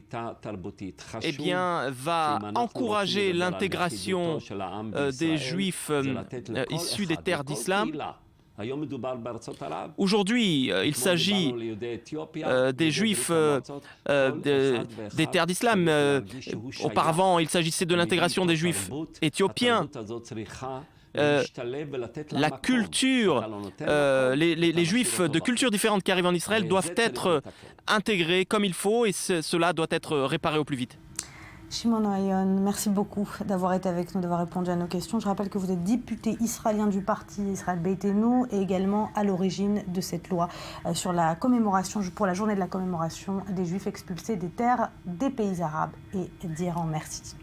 va encourager l'intégration des Juifs issus des terres d'islam. Aujourd'hui, il s'agit des Juifs des terres d'islam. Auparavant, il s'agissait de l'intégration des Juifs éthiopiens. La culture, les Juifs de cultures différentes qui arrivent en Israël doivent être intégrés comme il faut et cela doit être réparé au plus vite. Shimon Ohayon, merci beaucoup d'avoir été avec nous, d'avoir répondu à nos questions. Je rappelle que vous êtes député israélien du parti Israël Beitenu et également à l'origine de cette loi sur la commémoration, pour la journée de la commémoration des Juifs expulsés des terres des pays arabes et d'Iran. Merci.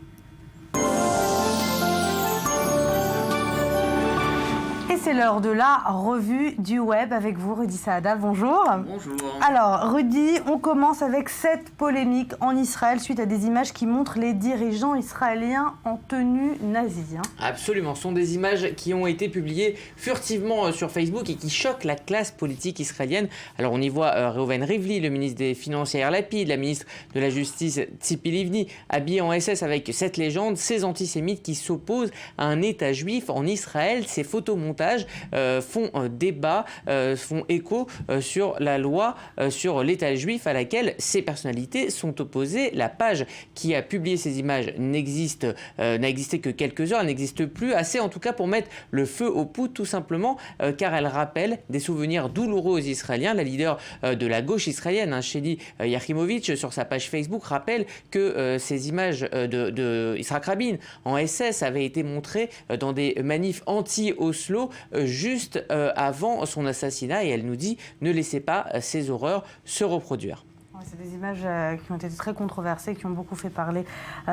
Et c'est l'heure de la revue du web avec vous, Rudy Saada. Bonjour. Bonjour. Alors, Rudy, on commence avec cette polémique en Israël suite à des images qui montrent les dirigeants israéliens en tenue nazie. Absolument, ce sont des images qui ont été publiées furtivement sur Facebook et qui choquent la classe politique israélienne. Alors, on y voit Reuven Rivli, le ministre des Finances Yair Lapid, la ministre de la Justice Tzipi Livni, habillés en SS avec cette légende, ces antisémites qui s'opposent à un État juif en Israël. Ces photomontages font débat, font écho sur la loi sur l'État juif à laquelle ces personnalités sont opposées. La page qui a publié ces images n'a existé que quelques heures, elle n'existe plus assez en tout cas pour mettre le feu aux poudres tout simplement car elle rappelle des souvenirs douloureux aux Israéliens. La leader de la gauche israélienne, Sheli Yachimovitch, sur sa page Facebook rappelle que ces images de Yitzhak Rabin en SS avaient été montrées dans des manifs anti-Oslo juste avant son assassinat et elle nous dit ne laissez pas ces horreurs se reproduire. C'est des images qui ont été très controversées, qui ont beaucoup fait parler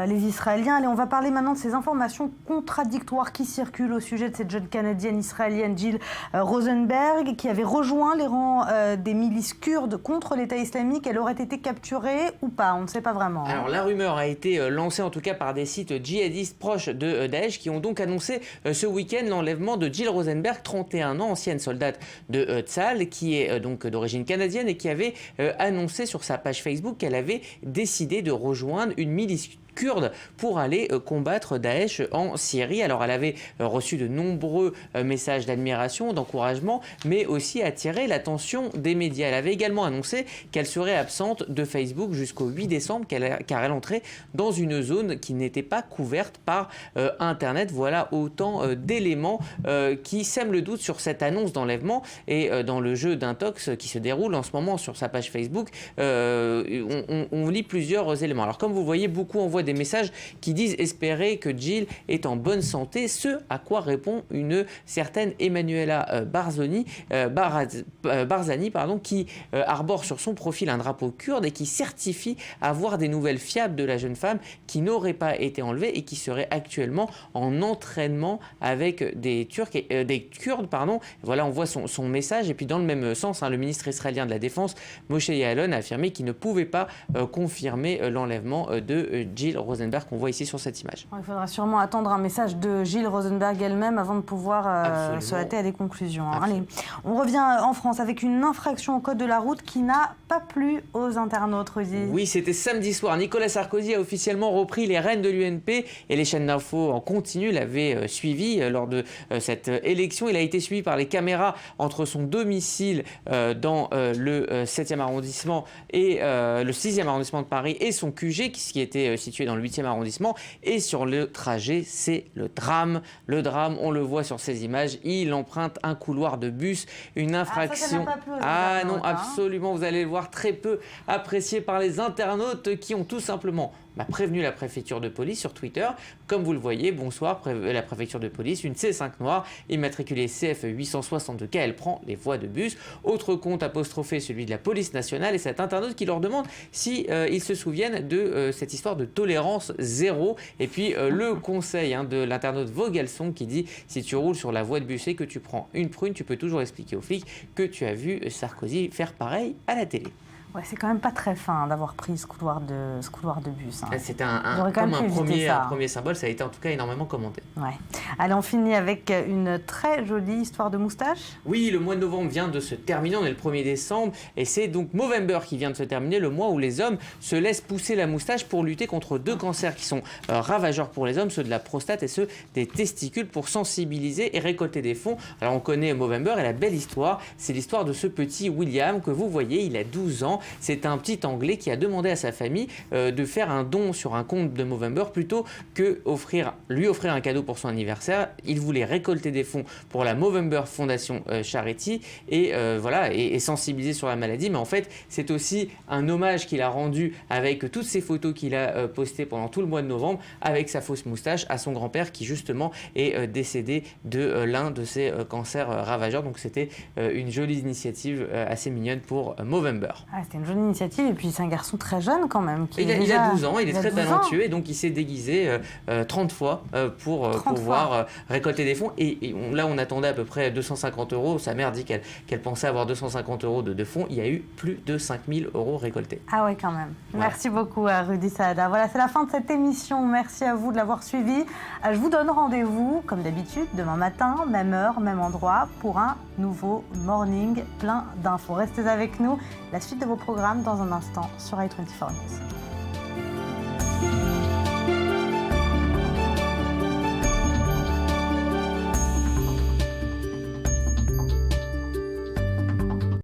les Israéliens. Allez, on va parler maintenant de ces informations contradictoires qui circulent au sujet de cette jeune Canadienne israélienne Jill Rosenberg qui avait rejoint les rangs des milices kurdes contre l'État islamique. Elle aurait été capturée ou pas? On ne sait pas vraiment. Alors la rumeur a été lancée en tout cas par des sites djihadistes proches de Daesh qui ont donc annoncé ce week-end l'enlèvement de Jill Rosenberg, 31 ans, ancienne soldate de Tzal, qui est donc d'origine canadienne et qui avait annoncé sur sa page Facebook qu'elle avait décidé de rejoindre une milice kurde pour aller combattre Daesh en Syrie. Alors elle avait reçu de nombreux messages d'admiration, d'encouragement, mais aussi attiré l'attention des médias. Elle avait également annoncé qu'elle serait absente de Facebook jusqu'au 8 décembre car elle entrait dans une zone qui n'était pas couverte par Internet. Voilà autant d'éléments qui sèment le doute sur cette annonce d'enlèvement et dans le jeu d'intox qui se déroule en ce moment sur sa page Facebook, on lit plusieurs éléments. Alors comme vous voyez, beaucoup envoient des messages qui disent espérer que Jill est en bonne santé, ce à quoi répond une certaine Emanuela Barzani, qui arbore sur son profil un drapeau kurde et qui certifie avoir des nouvelles fiables de la jeune femme qui n'aurait pas été enlevée et qui serait actuellement en entraînement avec des Kurdes. Voilà, on voit son message. Et puis dans le même sens, le ministre israélien de la Défense, Moshe Ya'alon, a affirmé qu'il ne pouvait pas confirmer l'enlèvement de Jill Rosenberg qu'on voit ici sur cette image. Il faudra sûrement attendre un message de Jill Rosenberg elle-même avant de pouvoir se hâter à des conclusions. Allez, on revient en France avec une infraction au code de la route qui n'a pas plu aux internautes, Rudy. Oui, c'était samedi soir. Nicolas Sarkozy a officiellement repris les rênes de l'UMP et les chaînes d'infos en continu l'avaient suivi lors de cette élection. Il a été suivi par les caméras entre son domicile dans le 7e arrondissement et le 6e arrondissement de Paris et son QG qui était situé dans le 8e arrondissement. Et sur le trajet, c'est le drame. Le drame, on le voit sur ces images, il emprunte un couloir de bus, une infraction. Non, absolument, vous allez le voir, très peu apprécié par les internautes qui ont tout simplement prévenu la préfecture de police sur Twitter. Comme vous le voyez, bonsoir, la préfecture de police, une C5 noire immatriculée CF 862K, elle prend les voies de bus. Autre compte apostrophé, celui de la police nationale, et cet internaute qui leur demande si ils se souviennent de cette histoire de tolérance zéro. Et puis le conseil de l'internaute Vogelson qui dit si tu roules sur la voie de bus et que tu prends une prune, tu peux toujours expliquer aux flics que tu as vu Sarkozy faire pareil à la télé. Ouais, c'est quand même pas très fin d'avoir pris ce couloir de bus. C'était un premier symbole, ça a été en tout cas énormément commenté. Ouais. Allez, on finit avec une très jolie histoire de moustache. Oui, le mois de novembre vient de se terminer, on est le 1er décembre, et c'est donc Movember qui vient de se terminer, le mois où les hommes se laissent pousser la moustache pour lutter contre deux cancers qui sont ravageurs pour les hommes, ceux de la prostate et ceux des testicules, pour sensibiliser et récolter des fonds. Alors on connaît Movember et la belle histoire, c'est l'histoire de ce petit William que vous voyez, il a 12 ans. C'est un petit Anglais qui a demandé à sa famille de faire un don sur un compte de Movember plutôt que lui offrir un cadeau pour son anniversaire. Il voulait récolter des fonds pour la Movember Foundation Charity et sensibiliser sur la maladie. Mais en fait, c'est aussi un hommage qu'il a rendu avec toutes ces photos qu'il a postées pendant tout le mois de novembre avec sa fausse moustache à son grand-père qui justement est décédé de l'un de ces cancers ravageurs. Donc c'était une jolie initiative assez mignonne pour Movember. c'était une jeune initiative et puis c'est un garçon très jeune quand même. Il a 12 ans, il est très talentueux et donc il s'est déguisé 30 fois pour pouvoir récolter des fonds. Et là, on attendait à peu près 250 €. Sa mère dit qu'elle pensait avoir 250 € de fonds. Il y a eu plus de 5 000 € récoltés. Ah ouais, quand même. Voilà. Merci beaucoup à Rudy Saada. Voilà, c'est la fin de cette émission. Merci à vous de l'avoir suivi. Je vous donne rendez-vous, comme d'habitude, demain matin, même heure, même endroit, pour un nouveau morning plein d'infos. Restez avec nous. La suite de vos programmes dans un instant sur i24 News.